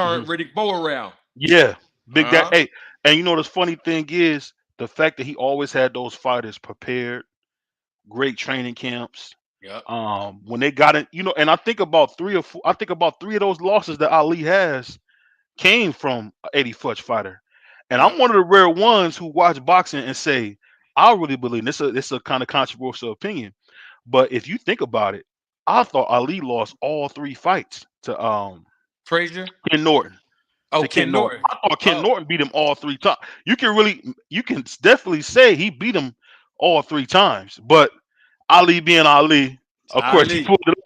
hmm turned Riddick Bowe around. yeah, big that. Uh-huh. Hey, and you know the funny thing is the fact that he always had those fighters prepared, great training camps. Yep. When they got it, and I think about three or four. I think about three of those losses that Ali has came from a 80 Futch fighter. And Yep. I'm one of the rare ones who watch boxing and say, I really believe this is a kind of controversial opinion. But if you think about it, I thought Ali lost all three fights to Frazier. Ken Norton. Oh, To Ken Ken Norton. Norton. I thought Ken Oh, Norton beat him all three times. You can definitely say he beat him all three times. But Ali being Ali, it's of course he Ali. pulled it.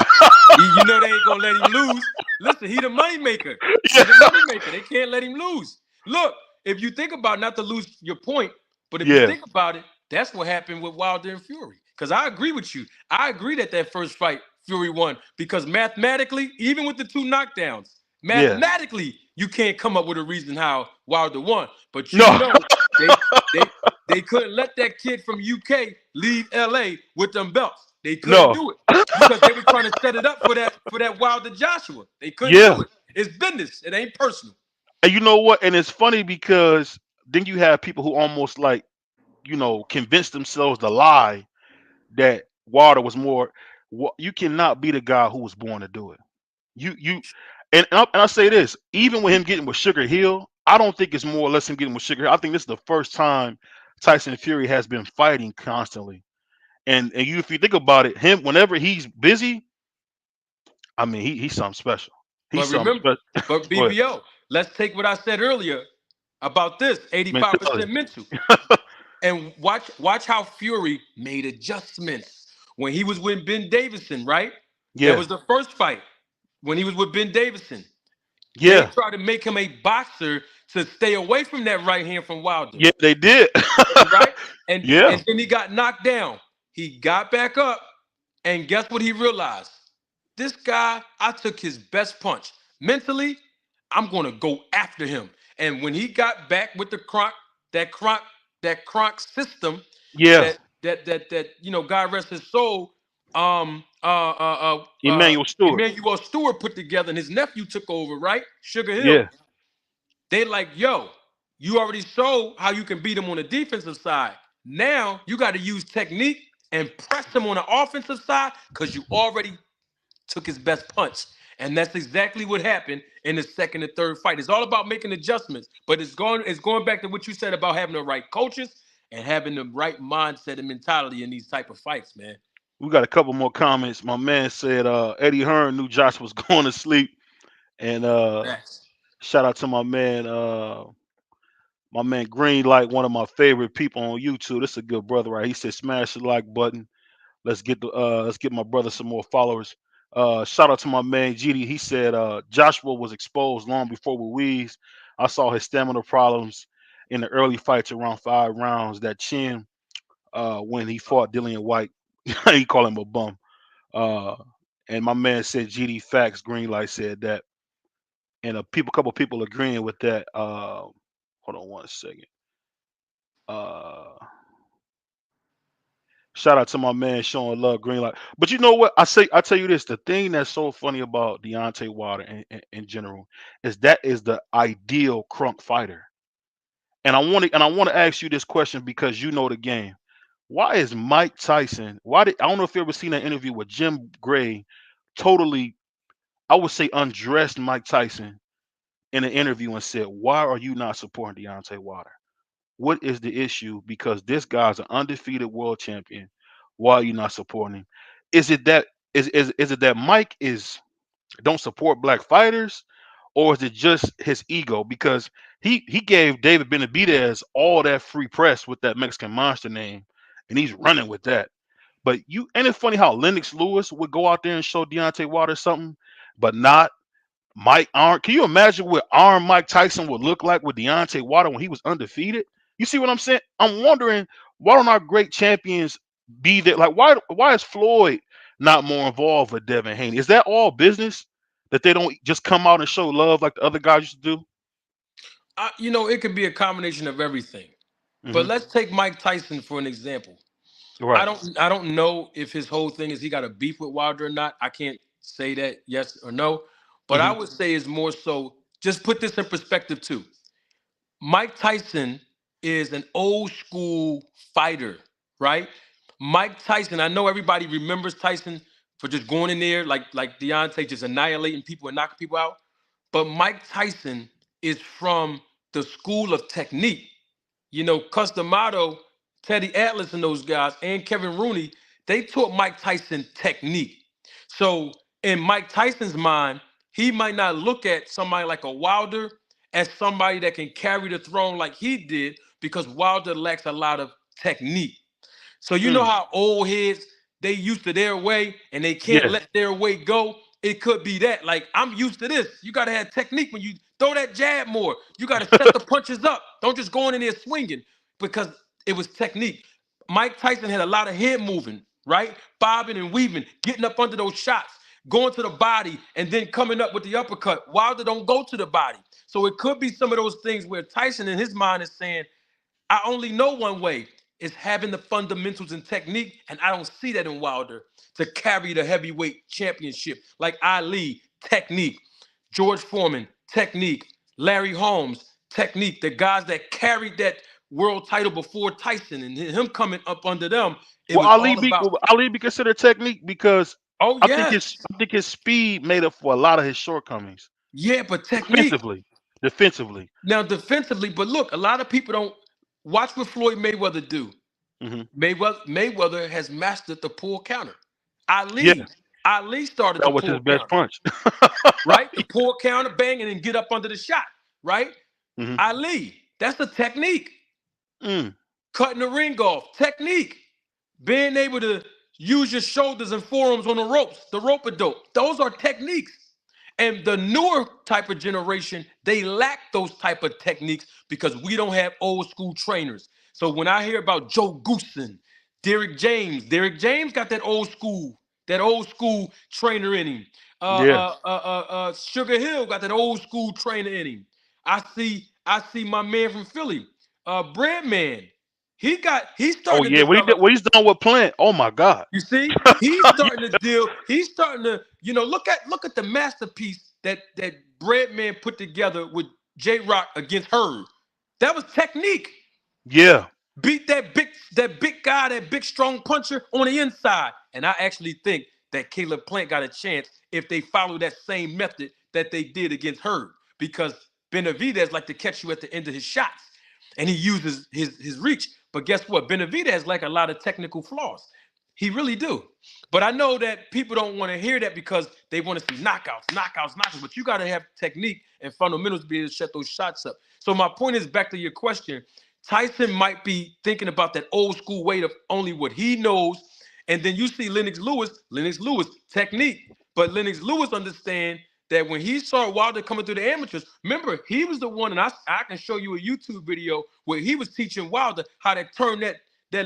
You know they ain't gonna let him lose. Listen, he the money maker. He Yeah, the money maker. They can't let him lose. Look, if you think about not to lose your point, but if you yeah, think about it, that's what happened with Wilder and Fury. Because I agree with you. I agree that first fight Fury won because mathematically, even with the two knockdowns, yeah. mathematically you can't come up with a reason how Wilder won. But you No, know they they they couldn't let that kid from UK leave LA with them belts. They couldn't no. do it because they were trying to set it up for that Wilder Joshua. They couldn't Yeah. do it. It's business. It ain't personal. And you know what? And it's funny because then you have people who almost like, convince themselves the lie that Wilder was more. You cannot be the guy who was born to do it. You and I say this, even with him getting with Sugar Hill, I don't think it's more or less him getting with Sugar Hill. I think this is the first time Tyson Fury has been fighting constantly. And you, if you think about it, him whenever he's busy, I mean, he's something special. He's But something remember, special. but Go ahead. BBO, let's take what I said earlier about this Mentality. 85% mental. And watch how Fury made adjustments when he was with Ben Davison, right? That Yeah. was the first fight when he was with Ben Davison. They Yeah. tried to make him a boxer to stay away from that right hand from Wilder, Yeah, they did. right? And Yeah. and then he got knocked down. He got back up, and guess what he realized? This guy, I took his best punch. Mentally, I'm gonna go after him. And when he got back with the that Kronk, that Kronk system, Yeah. that God rest his soul, Emmanuel Stewart. Emmanuel Stewart put together, and his nephew took over, right? Sugar Hill. Yeah. They like, yo, you already showed how you can beat him on the defensive side. Now you got to use technique and press him on the offensive side because you already took his best punch. And that's exactly what happened in the second and third fight. It's all about making adjustments, but it's going back to what you said about having the right coaches and having the right mindset and mentality in these type of fights, man. We got a couple more comments. My man said Eddie Hearn knew Josh was going to sleep. And Facts. shout out to my man Green, like one of my favorite people on YouTube. This is a good brother, right? He said smash the like button. Let's get my brother some more followers. Shout out to my man GD. He said Joshua was exposed long before Louise. I saw his stamina problems in the early fights around 5 rounds. That chin when he fought Dillian White, he called him a bum. Uh, and my man said GD facts. Greenlight said that, and couple people agreeing with that. Hold on one second. Uh, Shout out to my man showing love, Greenlight. But you know what? I tell you this: the thing that's so funny about Deontay Wilder in general is that is the ideal crunk fighter. And I want to ask you this question because you know the game. Why is Mike Tyson? I don't know if you ever seen that interview with Jim Gray, totally, I would say undressed Mike Tyson in an interview and said, "Why are you not supporting Deontay Wilder? What is the issue? Because this guy's an undefeated world champion. Why are you not supporting him? Is it that is it that Mike is don't support black fighters, or is it just his ego? Because he gave David Benavidez all that free press with that Mexican monster name, and he's running with that. But you and it's funny how Lennox Lewis would go out there and show Deontay Wilder something, but not Mike Arn. Can you imagine what Arn Mike Tyson would look like with Deontay Wilder when he was undefeated? You see what I'm saying? I'm wondering why don't our great champions be there? Like why is Floyd not more involved with Devin Haney? Is that all business that they don't just come out and show love like the other guys used to do? It could be a combination of everything. But Hmm. let's take Mike Tyson for an example. I Right. don't I don't know if his whole thing is he got a beef with Wilder or not. I can't say that yes or no. But I Hmm. would say is more so just put this in perspective too. Mike Tyson is an old school fighter, right? Mike Tyson, I know everybody remembers Tyson for just going in there like Deontay, just annihilating people and knocking people out. But Mike Tyson is from the school of technique. Customato, Teddy Atlas, and those guys, and Kevin Rooney, they taught Mike Tyson technique. So in Mike Tyson's mind, he might not look at somebody like a Wilder as somebody that can carry the throne like he did because Wilder lacks a lot of technique. So you know Mm. how old heads they used to their way and they can't Yeah. let their way go. It could be that. Like I'm used to this. You gotta have technique when you throw that jab more. You gotta set the punches up. Don't just go in there swinging because it was technique. Mike Tyson had a lot of head moving, right? Bobbing and weaving, getting up under those shots, going to the body, and then coming up with the uppercut. Wilder don't go to the body. So it could be some of those things where Tyson in his mind is saying, I only know one way is having the fundamentals and technique, and I don't see that in Wilder to carry the heavyweight championship like Ali, technique, George Foreman, technique, Larry Holmes, technique, the guys that carried that world title before Tyson and him coming up under them, it was all about, Will Ali be considered technique because oh yes, I think his speed made up for a lot of his shortcomings yeah, but technique. defensively. Defensively. Now defensively, but look, a lot of people don't. Watch what Floyd Mayweather do. Hmm. Mayweather has mastered the pull counter. Yeah, Ali, Ali started the that was his pull best counter, punch. right? The pull counter, bang, and then get up under the shot, right? Hmm. Ali, that's a technique. Mm. Cutting the ring off, technique. Being able to use your shoulders and forearms on the ropes, the rope a dope. Those are techniques. And the newer type of generation, they lack those type of techniques because we don't have old school trainers. So when I hear about Joe Goosen, Derek James got that old school trainer in him. Yeah. Sugar Hill got that old school trainer in him. I see my man from Philly, Breadman. He's Oh starting to yeah. What he did? develop. What he's done with Plant? Oh my God. You see, he's starting to deal. He's starting to, look at the masterpiece that Breadman put together with J Rock against Herb. That was technique. Yeah. Beat that big guy, that big strong puncher on the inside. And I actually think that Caleb Plant got a chance if they follow that same method that they did against Herb, because Benavidez like to catch you at the end of his shots, and he uses his reach. But guess what? Benavidez has like a lot of technical flaws. He really do. But I know that people don't want to hear that because they want to see knockouts. But you got to have technique and fundamentals to be able to shut those shots up. So my point is, back to your question, Tyson might be thinking about that old school way of only what he knows. And then you see Lennox Lewis, technique. But Lennox Lewis understand that when he saw Wilder coming through the amateurs, remember, he was the one, and I can show you a YouTube video where he was teaching Wilder how to turn that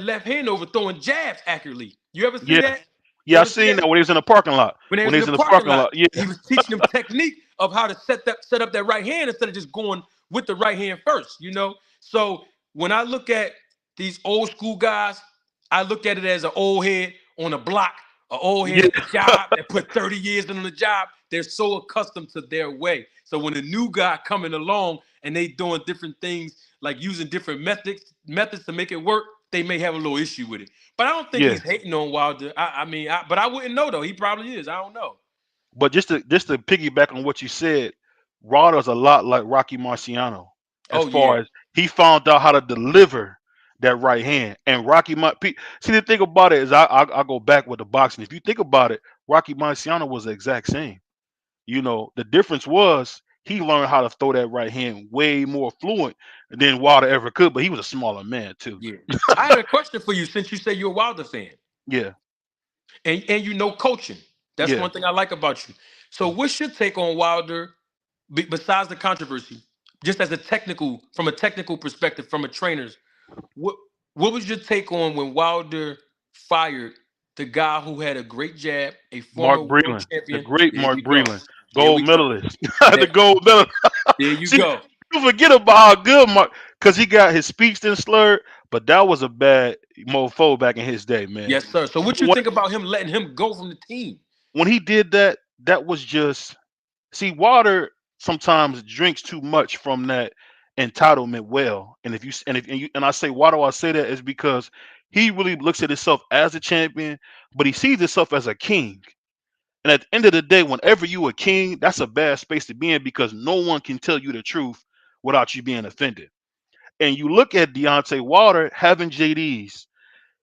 left hand over, throwing jabs accurately. You ever see Yeah. that? You Yeah. I ever see seen that? that when he was in the parking lot. When they When was he in was the in the parking parking lot, lot. Yeah. he was teaching them technique of how to set up that right hand instead of just going with the right hand first. So when I look at these old school guys, I look at it as an old head on a block, an old head Yeah. at the job that put 30 years in on the job. They're so accustomed to their way. So when a new guy coming along and they doing different things, like using different methods to make it work, they may have a little issue with it. But I don't think Yeah. he's hating on Wilder. But I wouldn't know though. He probably is. I don't know. But just to piggyback on what you said, Rawder's a lot like Rocky Marciano as Oh far yeah, as he found out how to deliver that right hand. And see, the thing about it is, I go back with the boxing. If you think about it, Rocky Marciano was the exact same. The difference was he learned how to throw that right hand way more fluent than Wilder ever could. But he was a smaller man too. yeah. I had a question for you since you say you're a Wilder fan Yeah, and you know coaching. That's yeah. one thing I like about you. So what's your take on Wilder besides the controversy? Just as from a technical perspective, from a trainer's, what what was your take on when Wilder fired the guy who had a great jab, a former Mark world Breland, the champion? great There Mark you go. Breland, There gold we go. medalist, the That, gold medal. there you See, go. you forget about how good Mark, because he got his speech then slurred, but that was a bad mofo back in his day, man. Yes, sir. So what you When, think about him letting him go from the team? when he did that, that was just see, water sometimes drinks too much from that entitlement well. And if you s- and if and, you, and I say why do I say that is because he really looks at himself as a champion, but he sees himself as a king. And at the end of the day, whenever you a king, that's a bad space to be in because no one can tell you the truth without you being offended. And you look at Deontay Wilder having JDs,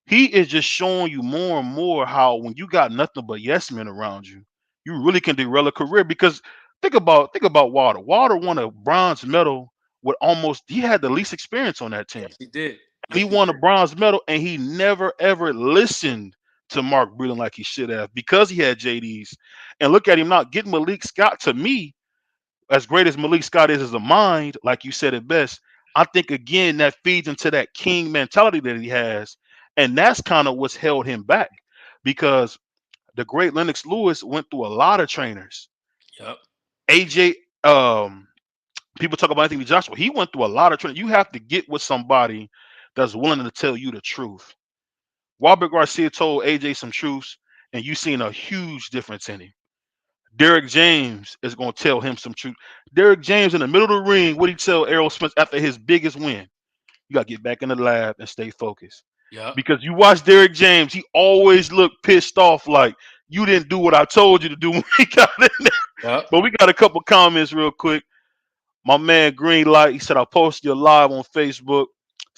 he is just showing you more and more how when you got nothing but yes men around you, you really can derail a career. Because think about Wilder. Wilder won a bronze medal with almost he had the least experience on that team. Yes, he did. He Yes, he won a did. bronze medal and he never ever listened to Mark Breland like he should have because he had JDs. And look at him now getting Malik Scott. To me, as great as Malik Scott is as a mind, like you said it best, I think again that feeds into that king mentality that he has, and that's kind of what's held him back because the great Lennox Lewis went through a lot of trainers. Yep. AJ, people talk about Anthony Joshua. He went through a lot of training. You have to get with somebody that's willing to tell you the truth. Robert Garcia told AJ some truths, and you seen a huge difference in him. Derek James is going to tell him some truth. Derek James in the middle of the ring, what he tell Errol Smith after his biggest win? You got to get back in the lab and stay focused. Yep. Because you watch Derek James, he always looked pissed off like you didn't do what I told you to do when he got in there. Yep. But we got a couple comments real quick. My man Green Light, he said, I posted you live on Facebook.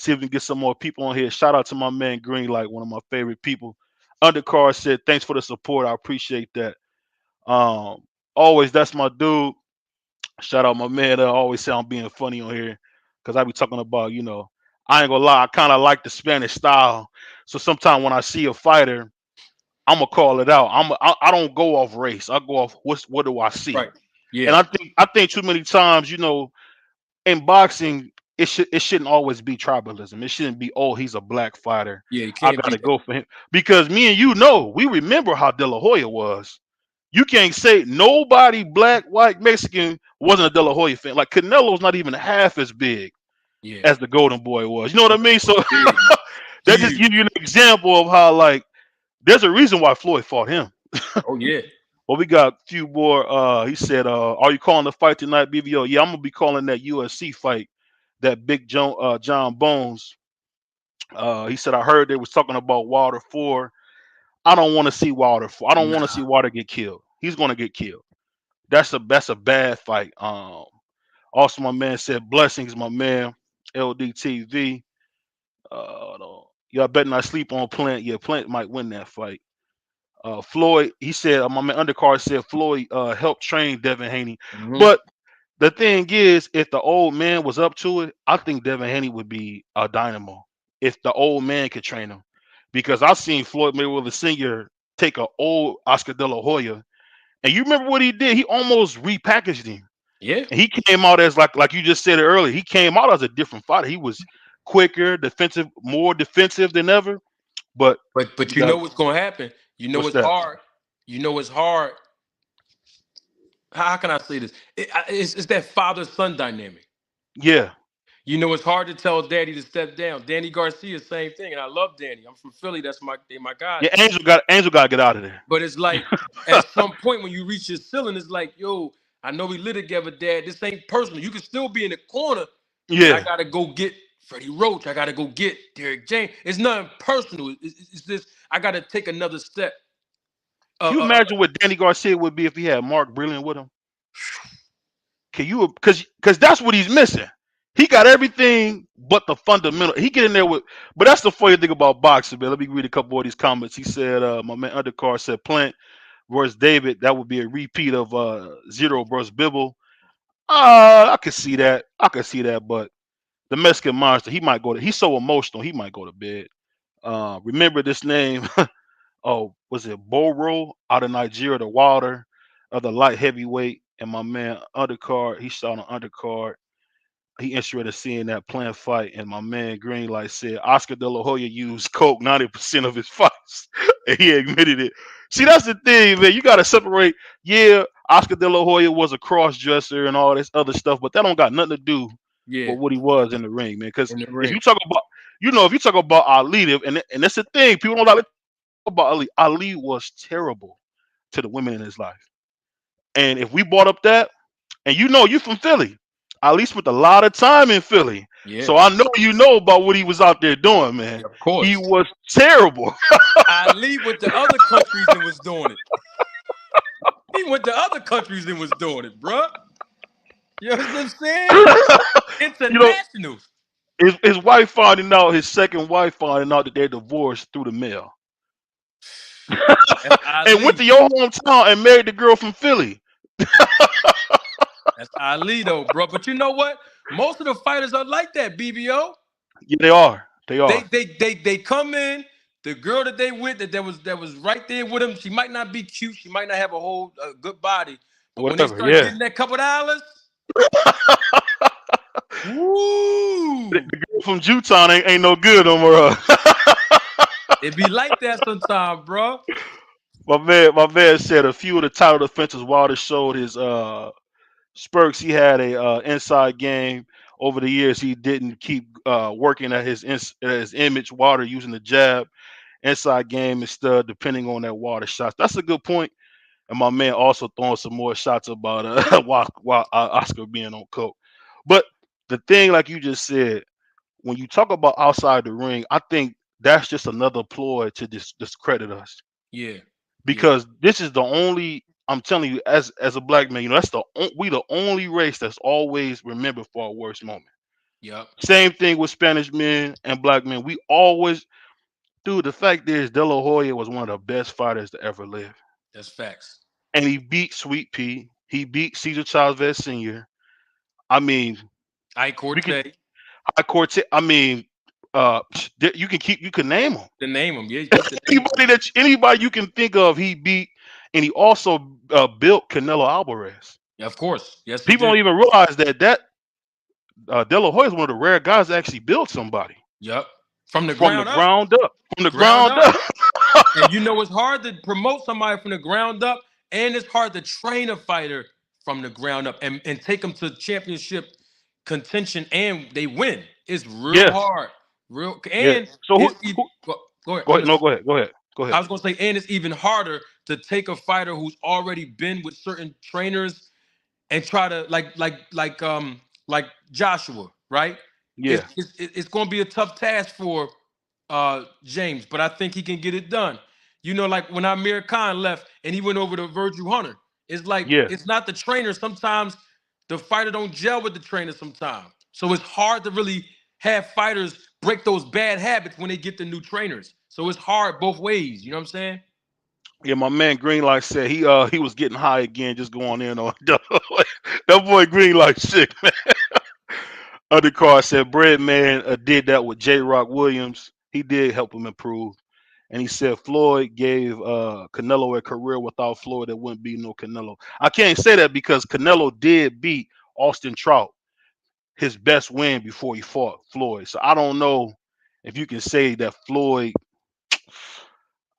See if we can get some more people on here. Shout out to my man Greenlight, one of my favorite people. Undercard said, "Thanks for the support. I appreciate that." Um, Always, that's my dude. Shout out my man. Always say I'm being funny on here because I be talking about, I ain't gonna lie. I kind of like the Spanish style. So sometimes when I see a fighter, I'm gonna call it out. I don't go off race. I go off what do I see. Right. And Yeah. I think too many times, in boxing, it shouldn't always be tribalism. It shouldn't be, oh, he's a black fighter, Yeah. It I can't be gotta that. go for him. Because me and you know, we remember how De La Hoya was. You can't say nobody black, white, Mexican wasn't a De La Hoya fan. Like Canelo's not even half as big Yeah. as the Golden Boy was. You know what I mean? So Was big, man. that just Huge. gives you an example of how, like, there's a reason why Floyd fought him. Oh yeah. Well, we got a few more. He said, "Are you calling the fight tonight, BVO?" Yeah, I'm gonna be calling that USC fight, that Big John Bones. He said, "I heard they was talking about Wilder 4. I don't want to see Wilder 4. I don't want to see Nah. Wilder get killed. He's gonna get killed. That's a bad fight." Also, my man said, "Blessings, my man, LDTV. Y'all better not sleep on Plant. Yeah, Plant might win that fight." Floyd, he said, my man Undercard said Floyd helped train Devin Haney. Hmm. But the thing is, if the old man was up to it, I think Devin Haney would be a dynamo if the old man could train him. Because I've seen Floyd Mayweather Sr. take a old Oscar De La Hoya, and you remember what he did? He almost repackaged him, Yeah. and he came out as like you just said it earlier. He came out as a different fighter. He was quicker, defensive, more defensive than ever. But But you you got know what's gonna happen. You know what's it's that? hard. You know it's hard. How can I say this? It's that father son dynamic. Yeah, You know, it's hard to tell Daddy to step down. Danny Garcia, same thing, and I love Danny. I'm from Philly. That's my guys. yeah. Angel got to get out of there. But it's like at some point when you reach your ceiling, it's like, yo, I know we live together, Dad. This ain't personal. You can still be in the corner, but I Yeah. gotta go get Freddie Roach. I gotta go get Derrick James. It's nothing personal. It's just I gotta take another step. Can you Uh, imagine what Danny Garcia would be if he had Mark Brilliant with him? Can you? Because that's what he's missing. He got everything but the fundamental. He get in there with, but that's the funny thing about boxing, man. Let me read a couple of these comments. He said, my man Undercar said Plant versus David. That would be a repeat of Zero versus Bibble. I could see that. I could see that, but the Mexican monster, he might go to. He's so emotional, he might go to bed. Remember this name? Oh, was it Boro out of Nigeria, the Wilder of the light heavyweight, and my man undercard. He shot on undercard. He interested in seeing that planned fight, and my man Greenlight said Oscar De La Hoya used coke 90% of his fights, and he admitted it. See, that's the thing, man. You got to separate. Yeah, Oscar De La Hoya was a cross dresser and all this other stuff, but that don't got nothing to do yeah, with what he was in the ring, man. Because in the if ring. you talk about, if you talk about Ali, and that's the thing, people don't like about Ali. Ali was terrible to the women in his life. And if we brought up that, and you from Philly, Ali spent a lot of time in Philly. Yeah, So I know you know about what he was out there doing, man. yeah, of He course. was terrible. Ali went to other countries and was doing it. He went to other countries and was doing it, bruh. You know what I'm saying? you know, Internationals. his wife finding out, his second wife finding out that they're divorced through the mail. That's And went Ali. to your hometown and married the girl from Philly. That's Ali though, bro. But you know what? Most of the fighters are like that, BBO. Yeah, they are. They They are. they they they come in. The girl that they with that was right there with them. She might not be cute. She might not have a whole good body. But when they Whatever. start Yeah. getting that couple dollars, The woo! girl from Juton ain't no good no more. It be like that sometimes, bro. My man said a few of the title defenses Wilder showed his spurts. He had a inside game over the years. He didn't keep working at his image. Wilder using the jab, inside game instead, depending on that Wilder shots. That's a good point. And my man also throwing some more shots about while Oscar being on coke. But the thing, like you just said, when you talk about outside the ring, I think that's just another ploy to discredit us Yeah, yeah, because this is the only. I'm telling you, as a black man, that's we the only race that's always remembered for our worst moment. Yep. Same thing with Spanish men and black men. We always, dude. The fact is, De La Hoya was one of the best fighters to ever live, That's facts. and he beat Sweet Pea. He beat Cesar Chavez Sr. I mean, Ike we can Cortez. High Court. I mean, you can name them. To name them. Yeah, get the name them. Anybody you can think of, he beat, and he also built Canelo Alvarez. Yeah, of course. Yes, he People did. don't even realize that De La Hoya is one of the rare guys that actually built somebody Yep. From the from the ground up. ground up. From the Ground ground up. up. And you know it's hard to promote somebody from the ground up, and it's hard to train a fighter from the ground up and take them to championship contention and they win. It's real Yes. hard. Real Yeah. and So it's go ahead. go ahead. No, go ahead. Go ahead. Go I ahead. was gonna say, and it's even harder to take a fighter who's already been with certain trainers and try to like Joshua, right? Yeah. It's going to be a tough task for James, but I think he can get it done. You know, like when Amir Khan left and he went over to Virgil Hunter, it's like Yeah. it's not the trainer. Sometimes the fighter don't gel with the trainer. Sometimes, so it's hard to really have fighters break those bad habits when they get the new trainers. So it's hard both ways. You know what I'm saying? Yeah, my man Greenlight said he was getting high again, just going in on that boy Greenlight sick, man. Undercard said Bread Man did that with J. Rock Williams. He did help him improve. And he said Floyd gave Canelo a career. Without Floyd, there wouldn't be no Canelo. I can't say that because Canelo did beat Austin Trout, his best win before he fought Floyd. So I don't know if you can say that Floyd.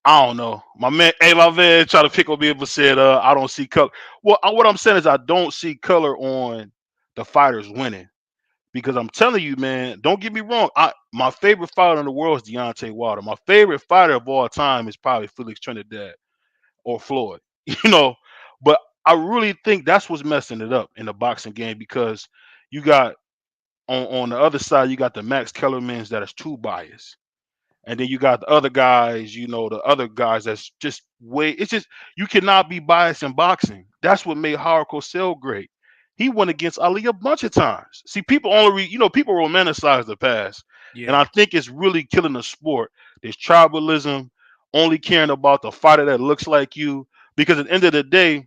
I don't know. My man tried to pick on me but said I don't see color. Well, what I'm saying is I don't see color on the fighters winning. Because I'm telling you, man, don't get me wrong. My favorite fighter in the world is Deontay Wilder. My favorite fighter of all time is probably Felix Trinidad or Floyd. You know, but I really think that's what's messing it up in the boxing game because you got on the other side, you got the Max Kellermans that is too biased. And then you got the other guys, the other guys that's just way. It's just you cannot be biased in boxing. That's what made Howard Cosell great. He went against Ali a bunch of times. See, people only people romanticize the past, and Yeah. I think it's really killing the sport. There's tribalism, only caring about the fighter that looks like you. Because at the end of the day,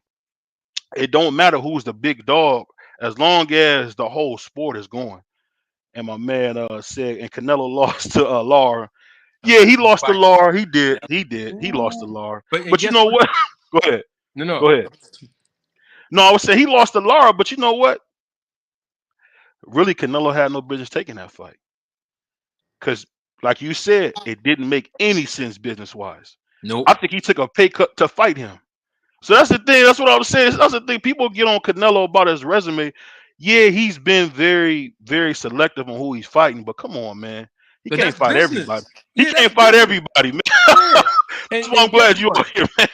it don't matter who's the big dog as long as the whole sport is going. And my man said, and Canelo lost to Lara. That was Yeah, a he good lost to fight. Lar. He did. Yeah. He did. He lost to Ooh. Lar. But and But you guess know what? what? Go ahead. No, Go no. ahead. No, I would say he lost to Lara, but you know what? Really, Canelo had no business taking that fight. Because, like you said, it didn't make any sense business wise. I Nope. think he took a pay cut to fight him. So that's the thing. That's what I was saying. That's the thing. People get on Canelo about his resume. Yeah, he's been very, very selective on who he's fighting, but come on, man. He But can't that's fight everybody. business. He Yeah, that's can't fight business. everybody, man. Yeah. That's why I'm And guess glad you're what? here, man.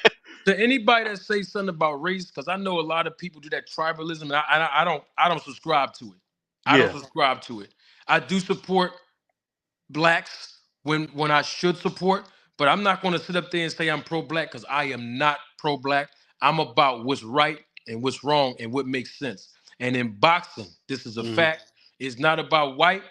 To anybody that say something about race, because I know a lot of people do that tribalism, and I don't subscribe to it. I don't Yeah. subscribe to it. I do support blacks when I should support, but I'm not going to sit up there and say I'm pro-black because I am not pro-black. I'm about what's right and what's wrong and what makes sense. And in boxing, this is a Hmm. fact. It's not about white.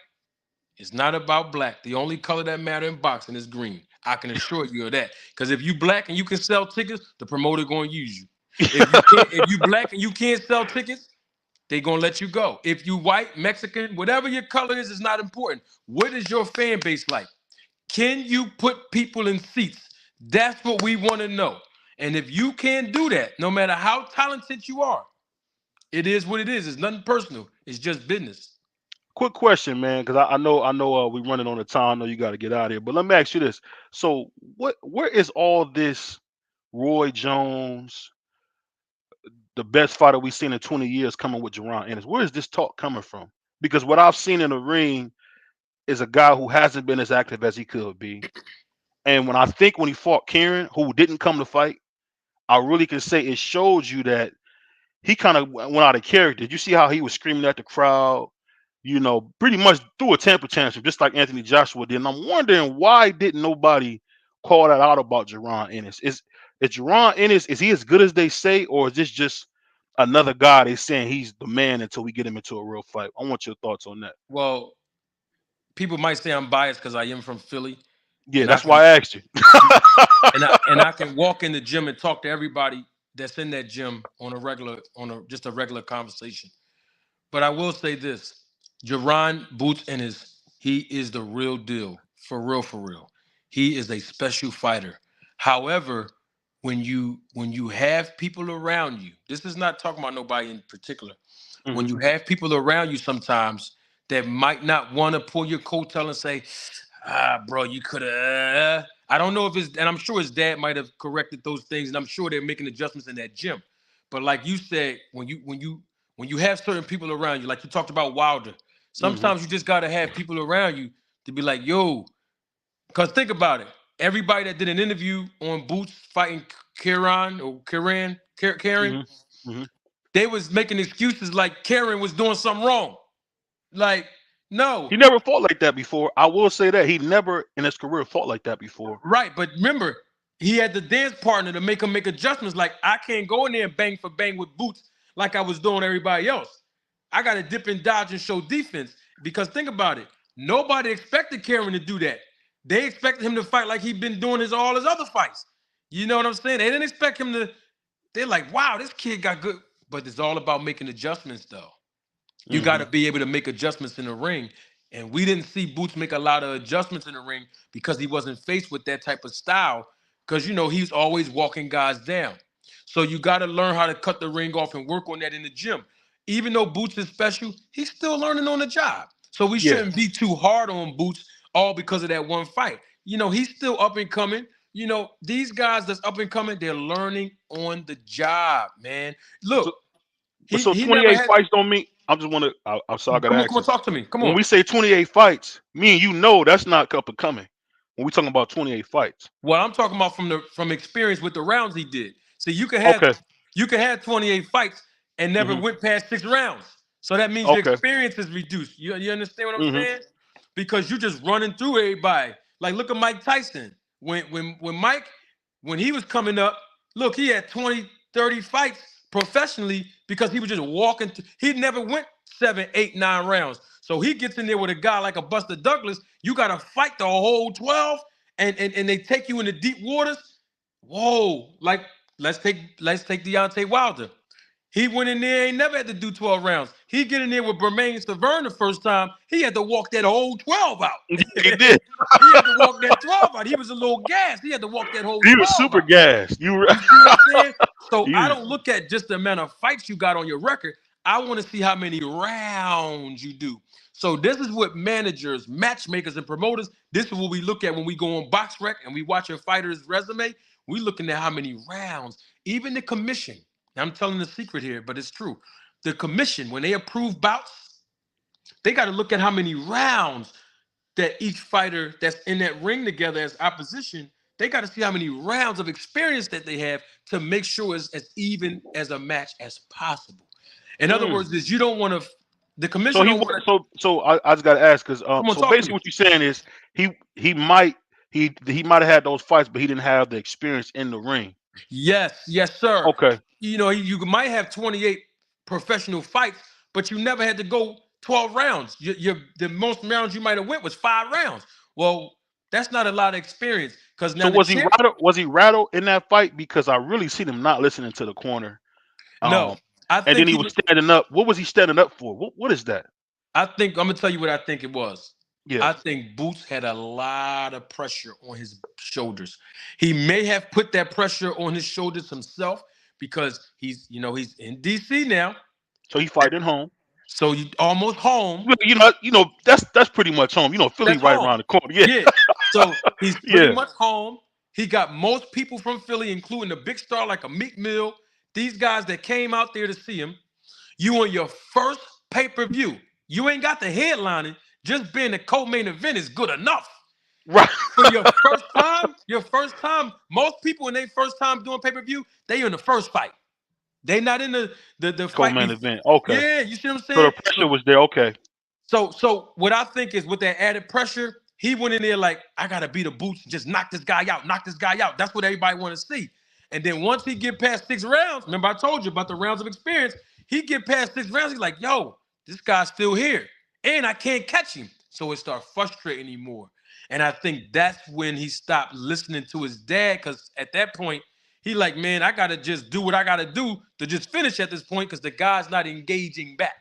It's not about black. The only color that matter in boxing is green. I can assure you of that. Because if you black and you can sell tickets, the promoter gonna use you. If you black and you can't sell tickets, they gonna let you go. If you white, Mexican, whatever your color is not important. What is your fan base like? Can you put people in seats? That's what we want to know. And if you can't do that, no matter how talented you are, it is what it is. It's nothing personal. It's just business. Quick question, man, because I know we running on the time. I know you got to get out of here, but let me ask you this: so, where is all this Roy Jones, the best fighter we've seen in 20 years, coming with Jerron Ennis? Where is this talk coming from? Because what I've seen in the ring is a guy who hasn't been as active as he could be. And when he fought Kieran, who didn't come to fight, I really can say it shows you that he kind of went out of character. Did you see how he was screaming at the crowd? Pretty much threw a temper tantrum, just like Anthony Joshua did. And I'm wondering why didn't nobody call that out about Jerron Ennis? Is Jerron Ennis, is he as good as they say, or is this just another guy they saying he's the man until we get him into a real fight? I want your thoughts on that. Well, people might say I'm biased because I am from Philly, Yeah, and I that's can why I asked you. and I can walk in the gym and talk to everybody that's in that gym on a regular on a just a regular conversation. But I will say this: Jerron Boots and his he is the real deal, for real, for real. He is a special fighter. However, when you have people around you, this is not talking about nobody in particular. When Hmm. you have people around you sometimes that might not want to pull your coattail and say, bro, you could have. I don't know if his, and I'm sure his dad might have corrected those things, and I'm sure they're making adjustments in that gym. But like you said, when you have certain people around you, like you talked about Wilder, Hmm. sometimes you just gotta have people around you to be like, yo, because think about it. Everybody that did an interview on Boots fighting Karen, Hmm. Hmm. they was making excuses like Karen was doing something wrong. Like, no, He never fought like that before. I will say that he never in his career fought like that before. right. But remember, he had the dance partner to make him make adjustments. Like, I can't go in there and bang for bang with Boots like I was doing everybody else. I got to dip and dodge and show defense. Because think about it. Nobody expected Karen to do that. They expected him to fight like he'd been doing all his other fights. You know what I'm saying? They didn't expect him to. They're like, wow, this kid got good. But it's all about making adjustments, though. You got Hmm. to be able to make adjustments in the ring. And we didn't see Boots make a lot of adjustments in the ring because he wasn't faced with that type of style. Because, he's always walking guys down. So you got to learn how to cut the ring off and work on that in the gym. Even though Boots is special, he's still learning on the job. So we Yeah. shouldn't be too hard on Boots all because of that one fight. He's still up and coming. These guys that's up and coming, they're learning on the job, man. Look, So, but he so he never 28 had. fights don't mean. I just want to. I'm sorry, I gotta Come on, ask come on, this. talk to me. Come When on. we say 28 fights, me and you know that's not up and coming. When we talking about 28 fights. Well, I'm talking about from experience with the rounds he did. See, Okay. you can have 28 fights and never Hmm. went past 6 rounds. So that means your Okay. experience is reduced. You understand what I'm Hmm. saying? Because you're just running through everybody. Like look at Mike Tyson. When Mike, when he was coming up, look, he had 20, 30 fights professionally because he was just walking through. He never went 7, 8, 9 rounds. So he gets in there with a guy like a Buster Douglas. You got to fight the whole 12 and they take you into deep waters. Whoa, like let's take Deontay Wilder. He went in there, ain't never had to do 12 rounds. He get in there with Bermain Stavern the first time. He had to walk that whole 12 out. Yeah, he did. He had to walk that 12 out. He was a little gassed. He had to walk that whole He was 12 super out. gassed. You were. You see what I'm saying? So I you. don't look at just the amount of fights you got on your record. I want to see how many rounds you do. So this is what managers, matchmakers, and promoters, this is what we look at when we go on BoxRec and we watch a fighter's resume. We looking at how many rounds. Even the commission. I'm telling the secret here, but it's true. The commission, when they approve bouts, they got to look at how many rounds that each fighter that's in that ring together as opposition, they got to see how many rounds of experience that they have to make sure it's as even as a match as possible. In other Mm. words, is you don't want to, the So commission he don't wa- want to, so I just gotta ask because come on, so talk to basically me. what you're saying is he might he might have had those fights but he didn't have the experience in the ring. Yes, yes, sir. Okay. You might have 28 professional fights, but you never had to go 12 rounds. The most rounds you might have went was 5 rounds. Well, that's not a lot of experience because So now the was he champ. rattled? Was he rattled in that fight? Because I really seen him not listening to the corner. No, Um, I and think then he he was was. standing up. What was he standing up for? What is that? I think I'm gonna tell you what I think it was. Yeah. I think Boots had a lot of pressure on his shoulders. He may have put that pressure on his shoulders himself because he's in DC now, So he fighting home. so you almost home. That's pretty much home. Philly That's right home. around the corner. Yeah. Yeah. So he's pretty Yeah. much home. He got most people from Philly, including a big star like a Meek Mill. These guys that came out there to see him. You on your first pay-per-view. You ain't got the headlining. Just being the co-main event is good enough. Right. For your first time, most people in their first time doing pay-per-view, they in the first fight. They not in the fight Co-main before. event. Okay. Yeah, you see what I'm So the saying? pressure was there. Okay. So what I think is with that added pressure, he went in there like, I gotta beat the Boots, just knock this guy out, knock this guy out. That's what everybody want to see. And then once he get past 6 rounds, remember I told you about the rounds of experience. He get past 6 rounds, he's like, yo, this guy's still here, and I can't catch him. So it started frustrating him more. And I think that's when he stopped listening to his dad, because at that point, he like, man, I gotta just do what I gotta do to just finish at this point because the guy's not engaging back.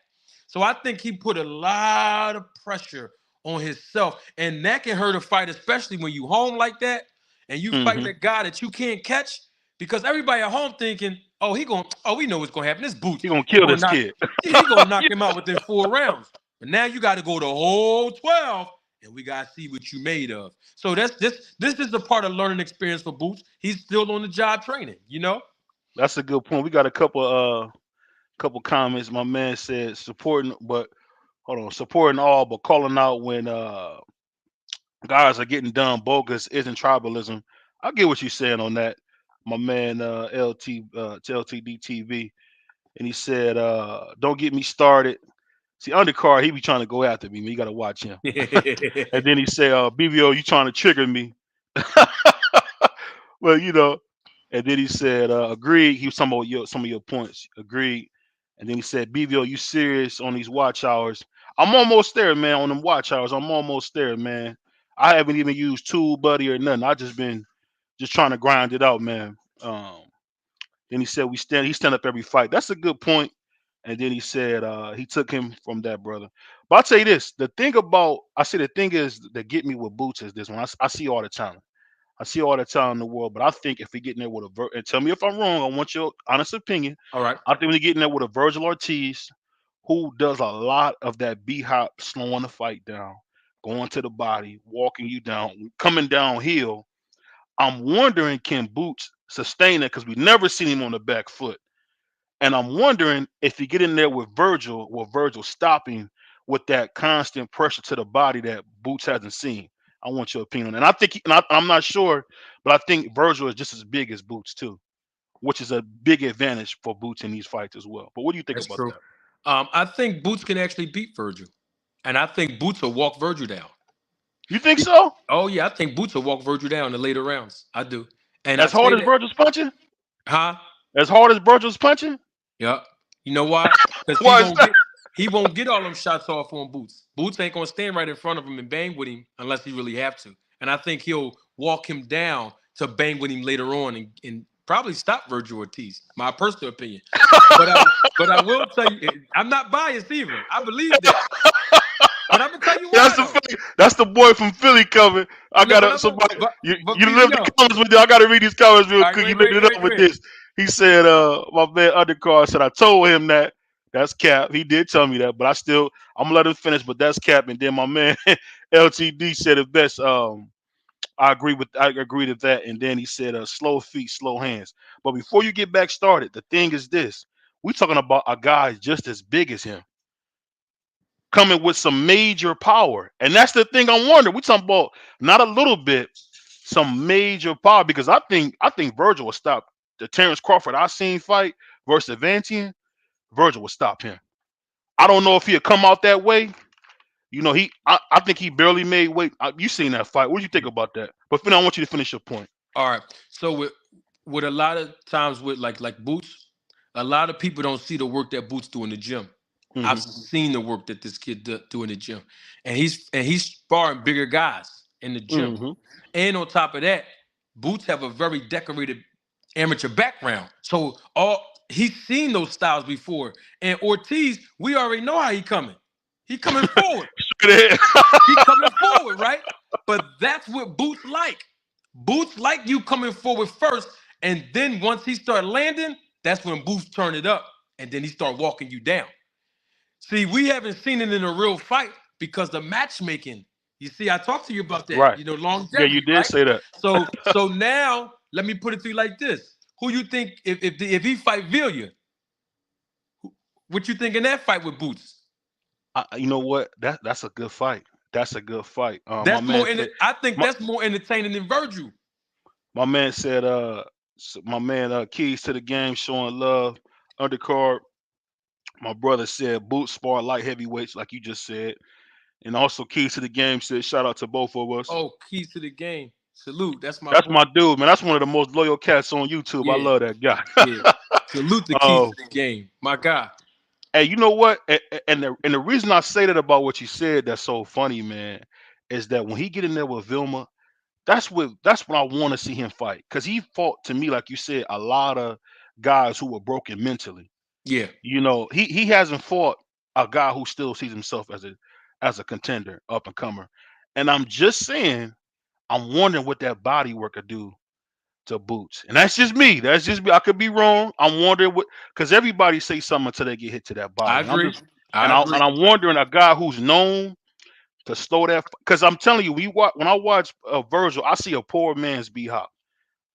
So I think he put a lot of pressure on himself, and that can hurt a fight, especially when you home like that and you fighting Hmm. a guy that you can't catch. Because everybody at home thinking, oh, we know what's gonna happen. This Boots, He gonna he kill gonna this knock, kid. yeah, he gonna knock him out within 4 rounds. But now you got to go the whole 12, and we gotta see what you made of. So this is a part of learning experience for Boots. He's still on the job training, you know. That's a good point. We got a couple comments. My man said supporting, but hold on, supporting all, but calling out when guys are getting done bogus isn't tribalism. I get what you're saying on that. My man LT to LTD TV, and he said, "Don't get me started." See, undercard, he be trying to go after me. Man, you got to watch him. And then he said, "BBO, you trying to trigger me?" Well, and then he said, "Agreed." He was talking about some of your points. Agreed. And then he said, "BBO, you serious on these watch hours?" I'm almost there, man. On them watch hours, I'm almost there, man. I haven't even used Tool Buddy or nothing. I just been just trying to grind it out, man. Um, then he said, He stand up every fight." That's a good point. And then he said, he took him from that brother. But I'll tell you this: I say the thing is that get me with Boots is this one. I see all the time. I see all the time in the world, but I think if we get in there with and tell me if I'm wrong, I want your honest opinion. All right. I think we get in there with a Virgil Ortiz who does a lot of that B hop, slowing the fight down, going to the body, walking you down, coming downhill. I'm wondering, can Boots sustain it? Because we never seen him on the back foot. And I'm wondering if you get in there with Virgil, will Virgil stopping with that constant pressure to the body that Boots hasn't seen? I want your opinion. And I think, I'm not sure, but I think Virgil is just as big as Boots too, which is a big advantage for Boots in these fights as well. But what do you think That's about true. that? I think Boots can actually beat Virgil, and I think Boots will walk Virgil down. You think so? Oh yeah, I think Boots will walk Virgil down in the later rounds. I do, and I As hard say as that, Virgil's punching? huh? As hard as Virgil's punching? Yeah. You know why? Because Why is that? he won't get all them shots off on Boots. Boots ain't gonna stand right in front of him and bang with him unless he really have to. And I think he'll walk him down to bang with him later on and probably stop Virgil Ortiz. My personal opinion. But I will tell you, I'm not biased either. I believe that. But I'm gonna tell you why though. That's the boy from Philly coming. I No, but gotta I'm gonna, somebody but you live the BBO. comments with you. I gotta read these comments real All right, quick. You wait, lit wait, it up wait, with wait. this. He said, my man undercard said I told him that. That's cap. He did tell me that, but I'm gonna let him finish, but that's cap. And then my man LTD said it best. I agree with that. And then he said, slow feet, slow hands. But before you get back started, the thing is this. We talking about a guy just as big as him coming with some major power. And that's the thing I'm wondering. We talking about not a little bit, some major power. Because I think Virgil will stop the Terrence Crawford I seen fight versus Vantian. Virgil will stop him. I don't know if he'll come out that way. I think he barely made weight. You seen that fight. What do you think about that? But Finn, I want you to finish your point. All right. So with a lot of times with like Boots, a lot of people don't see the work that Boots do in the gym. I've Hmm. seen the work that this kid do in the gym, and he's sparring bigger guys in the gym. Hmm. And on top of that, Boots have a very decorated amateur background, so all he's seen those styles before. And Ortiz, we already know how he coming. He coming forward. He coming forward, right? But that's what Boots like. Boots like you coming forward first, and then once he start landing, that's when Boots turn it up, and then he start walking you down. See, we haven't seen it in a real fight because the matchmaking. You see, I talked to you about that. Right. You know, Yeah, you longevity, did right? say that. So now let me put it to you like this: who you think if he fight Villia, what you think in that fight with Boots? You know what? That's a good fight. That's a good fight. My That's man more. said. I think My, that's more entertaining than Virgil. my man said. My man. Keys to the game, showing love. Undercard. My brother said boot spar light heavyweights, like you just said, and also keys to the game said shout out to both of us. Oh, keys to the game. Salute. That's my That's boy. my dude, man. That's one of the most loyal cats on YouTube. I Yeah, love that guy. yeah. Salute the keys uh, to the game. My God. Hey, you know what? And the reason I say that about what you said that's so funny, man, is that when he get in there with Vilma, that's what I want to see him fight. Cause he fought to me, like you said, a lot of guys who were broken mentally. Yeah, He hasn't fought a guy who still sees himself as a contender, up and comer. And I'm just saying, I'm wondering what that body work could do to Boots. And that's just me. That's just me. I could be wrong. I'm wondering what, because everybody say something until they get hit to that I body. And I'm agree. just I and I agree. and I'm wondering a guy who's known to slow that, because I'm telling you, when I watch Virgil, I see a poor man's B Hop.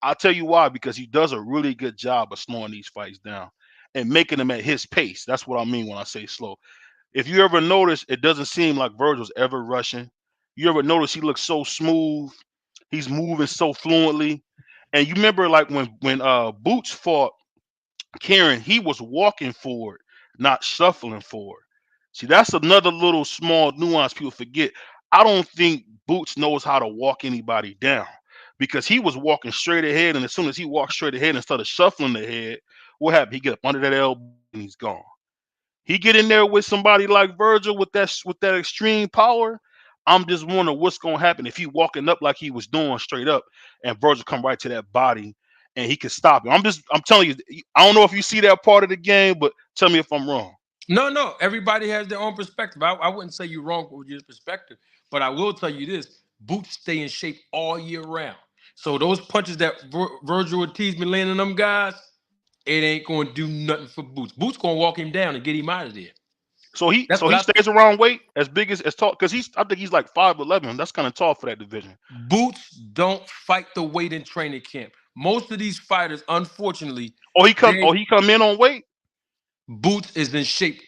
I'll tell you why, because he does a really good job of slowing these fights down and making them at his pace. That's what I mean when I say slow. If you ever notice, it doesn't seem like Virgil's ever rushing. You ever notice he looks so smooth? He's moving so fluently. And you remember, like when Boots fought Karen, he was walking forward, not shuffling forward. See, that's another little small nuance people forget. I don't think Boots knows how to walk anybody down, because he was walking straight ahead, and as soon as he walked straight ahead instead of shuffling the head, what happened? He get up under that elbow and he's gone. He get in there with somebody like Virgil with that extreme power. I'm just wondering what's gonna happen if he walking up like he was doing straight up, and Virgil come right to that body, and he can stop him. I'm telling you, I don't know if you see that part of the game, but tell me if I'm wrong. No, no. Everybody has their own perspective. I wouldn't say you're wrong with your perspective, but I will tell you this: Boots stay in shape all year round. So those punches that Virgil Ortiz been landing them guys, it ain't going to do nothing for Boots. Boots going to walk him down and get him out of there. So he That's so what he I think. stays around weight as big as tall, because I think he's like 5'11". That's kind of tall for that division. Boots don't fight the weight in training camp. Most of these fighters, unfortunately, Oh, they he come in on weight. Boots is in shape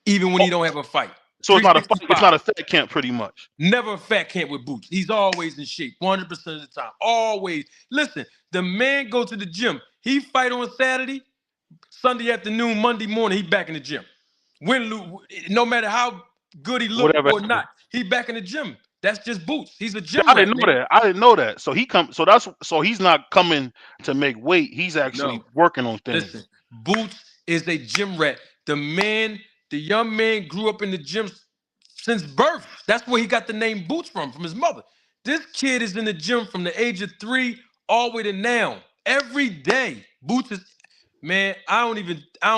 even when Oh, he don't have a fight. so it's not a fight. It's 365. not a fat camp, pretty much. Never a fat camp with Boots. He's always in shape, 100% of the time. Always. Listen, the man go to the gym. He fight on Saturday, Sunday afternoon, Monday morning, he back in the gym. Win, lose, no matter how good he look Whatever or happened. not, he back in the gym. That's just Boots. He's a See, gym I rat, didn't know man. that. I didn't know that. So he's not coming to make weight. He's No. actually working on Listen, things. Boots is a gym rat. The young man grew up in the gym since birth. That's where he got the name Boots from his mother. This kid is in the gym from the age of 3 all the way to now. Every day. Boots is man, I don't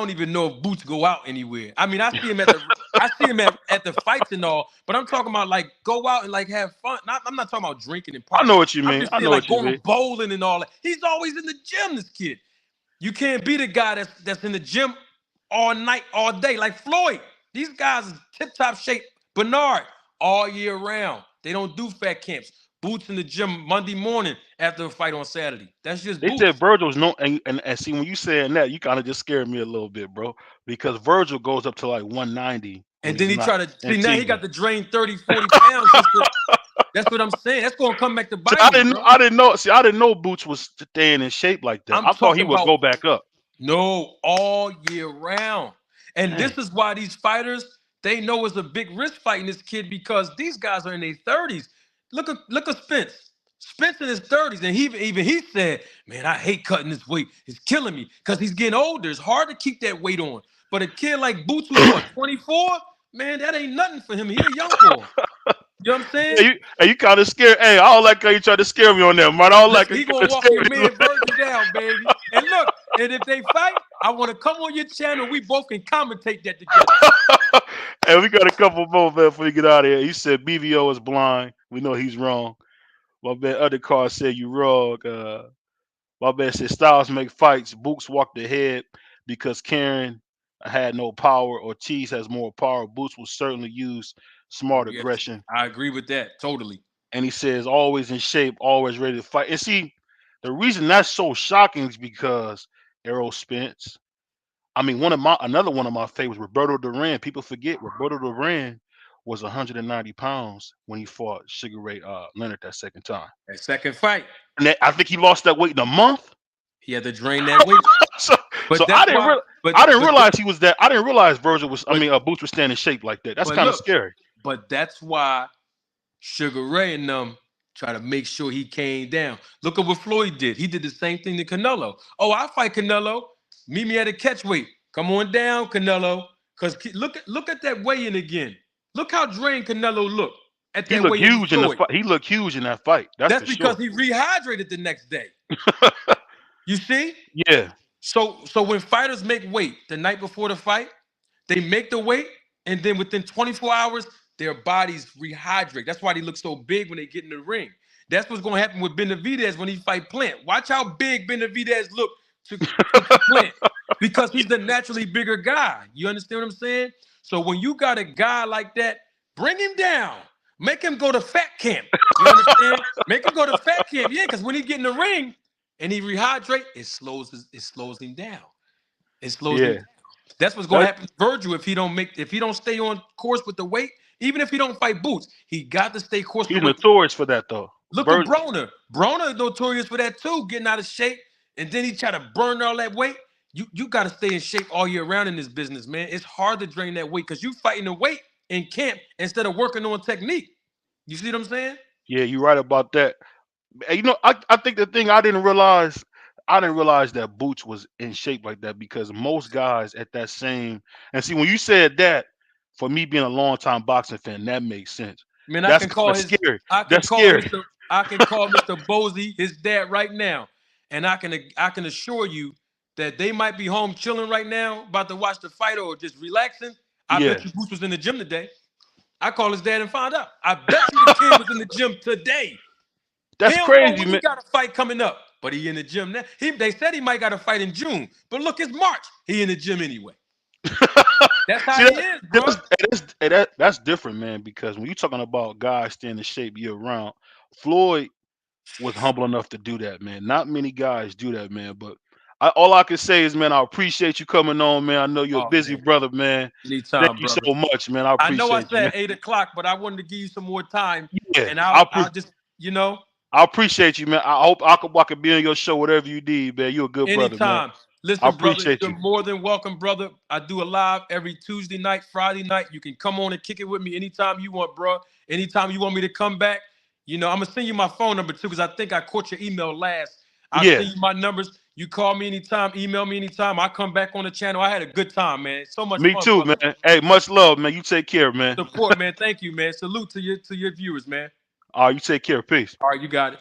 even know if Boots go out anywhere. I mean, I see him at the fights and all, but I'm talking about like go out and like have fun. I'm not talking about drinking and I know partying. what you I'm mean. just I saying know like what you going mean. bowling and all that. He's always in the gym, this kid. You can't be the guy that's in the gym all night, all day, like Floyd. These guys is tip-top shape. Bernard, all year round. They don't do fat camps. Boots in the gym Monday morning after a fight on Saturday. That's just They said Boots. Virgil's no, and see, when you saying that, you kind of just scared me a little bit, bro, because Virgil goes up to like 190 when And then he's he not try to in see now he season. got to drain 30, 40 pounds just to that's what I'm saying. That's gonna come back to See, bite him, bro. I didn't know. See, I didn't know Boots was staying in shape like that. I'm I thought he talking would about go back up. no, all year round. And Dang. this is why these fighters, they know it's a big risk fighting this kid because these guys are in their 30s. Look at Spence. Spence in his 30s, and even he said, man, I hate cutting this weight. It's killing me because he's getting older. It's hard to keep that weight on. But a kid like Boots, who's what, 24? Man, that ain't nothing for him. He a young boy. You know what I'm saying? You kind of scared. Hey, I don't like how you tried to scare me on that, man. I don't like Listen, how you he kind gonna of walk scared your me. man Virgil down, baby. And look, and if they fight, I want to come on your channel. We both can commentate that together. Hey, we got a couple more, man, before we get out of here. He said BVO is blind. We know he's wrong. My man, other car said you wrong. My man said Styles make fights. Boots walked ahead because Karen had no power. Ortiz has more power. Boots will certainly use Oh smart yes, aggression. I agree with that totally. And he says always in shape, always ready to fight. And see, the reason that's so shocking is because Errol Spence. I mean, another one of my favorites, Roberto Duran. People forget Roberto Duran was 190 pounds when he fought Sugar Ray Leonard that second time. That second fight, And I think he lost that weight in a month. he had to drain that weight. so, so But that's why. I didn't But realize he was that. I didn't realize Virgil was. I but mean, Boots was standing in shape like that. That's but kind of look, scary. but that's why Sugar Ray and them try to make sure he came down. Look at what Floyd did. He did the same thing to Canelo. Oh, I fight Canelo. Meet me at a catch weight. Come on down, Canelo. Because look at that weigh-in again. Look how drained Canelo looked at He that looked weigh-in. We huge in the saw it. fight. He looked huge in that fight. That's That's for because sure. he rehydrated the next day. You see? Yeah, So when fighters make weight the night before the fight, they make the weight, and then within 24 hours, their bodies rehydrate. That's why they look so big when they get in the ring. That's what's going to happen with Benavidez when he fight Plant. Watch how big Benavidez look to Plant because he's the naturally bigger guy. You understand what I'm saying? So when you got a guy like that, bring him down. Make him go to fat camp. You understand? Make him go to fat camp. Yeah, because when he get in the ring and he rehydrate, it slows him down. It slows him yeah. down. That's what's gonna That happen to Virgil if he don't stay on course with the weight, even if he don't fight Boots, he got to stay course with he's the weight. notorious for that though. Look at Bird, Broner. Broner is notorious for that too, getting out of shape, and then he try to burn all that weight. You got to stay in shape all year round in this business, man. It's hard to drain that weight because you fighting the weight in camp instead of working on technique. You see what I'm saying? yeah, you're right about that. And I think the thing I didn't realize that Boots was in shape like that because most guys at that same and see when you said that, for me being a long time boxing fan, that makes sense. Man, That's kind of scary. That's scary. I can call Mr. Bosey, his dad, right now, and I can assure you that they might be home chilling right now, about to watch the fight or just relaxing. I Yeah, bet you Boots was in the gym today. I called his dad and found out. I bet you the kid was in the gym today. He that's don't know crazy, when he man. got a fight coming up, but he in the gym now. They said he might got a fight in June, but look, it's March. He in the gym anyway. That's how See, he is, bro. that's different, man. Because when you're talking about guys staying in shape year round, Floyd was humble enough to do that, man. Not many guys do that, man. But all I can say is, man, I appreciate you coming on, man. I know you're a Oh busy man, brother, man. Thank anytime, you brother. so much, man. I I know I appreciate you, man. said 8 o'clock, but I wanted to give you some more time, Yeah, and I'll just you know I appreciate you, man. I hope I could be on your show, whatever you need, man. You're a good brother, man. anytime. I Listen, brother, appreciate you're you. more than welcome, brother. I do a live every Tuesday night, Friday night. You can come on and kick it with me anytime you want, bro. Anytime you want me to come back, I'm gonna send you my phone number too, because I think I caught your email last. I'll Yeah, send you my numbers. You call me anytime, email me anytime. I come back on the channel. I had a good time, man. So much me fun, too, brother. man. Hey, much love, man. You take care, man. Support, man. Thank you, man. Salute to your viewers, man. All right, you take care. Peace. All right, you got it.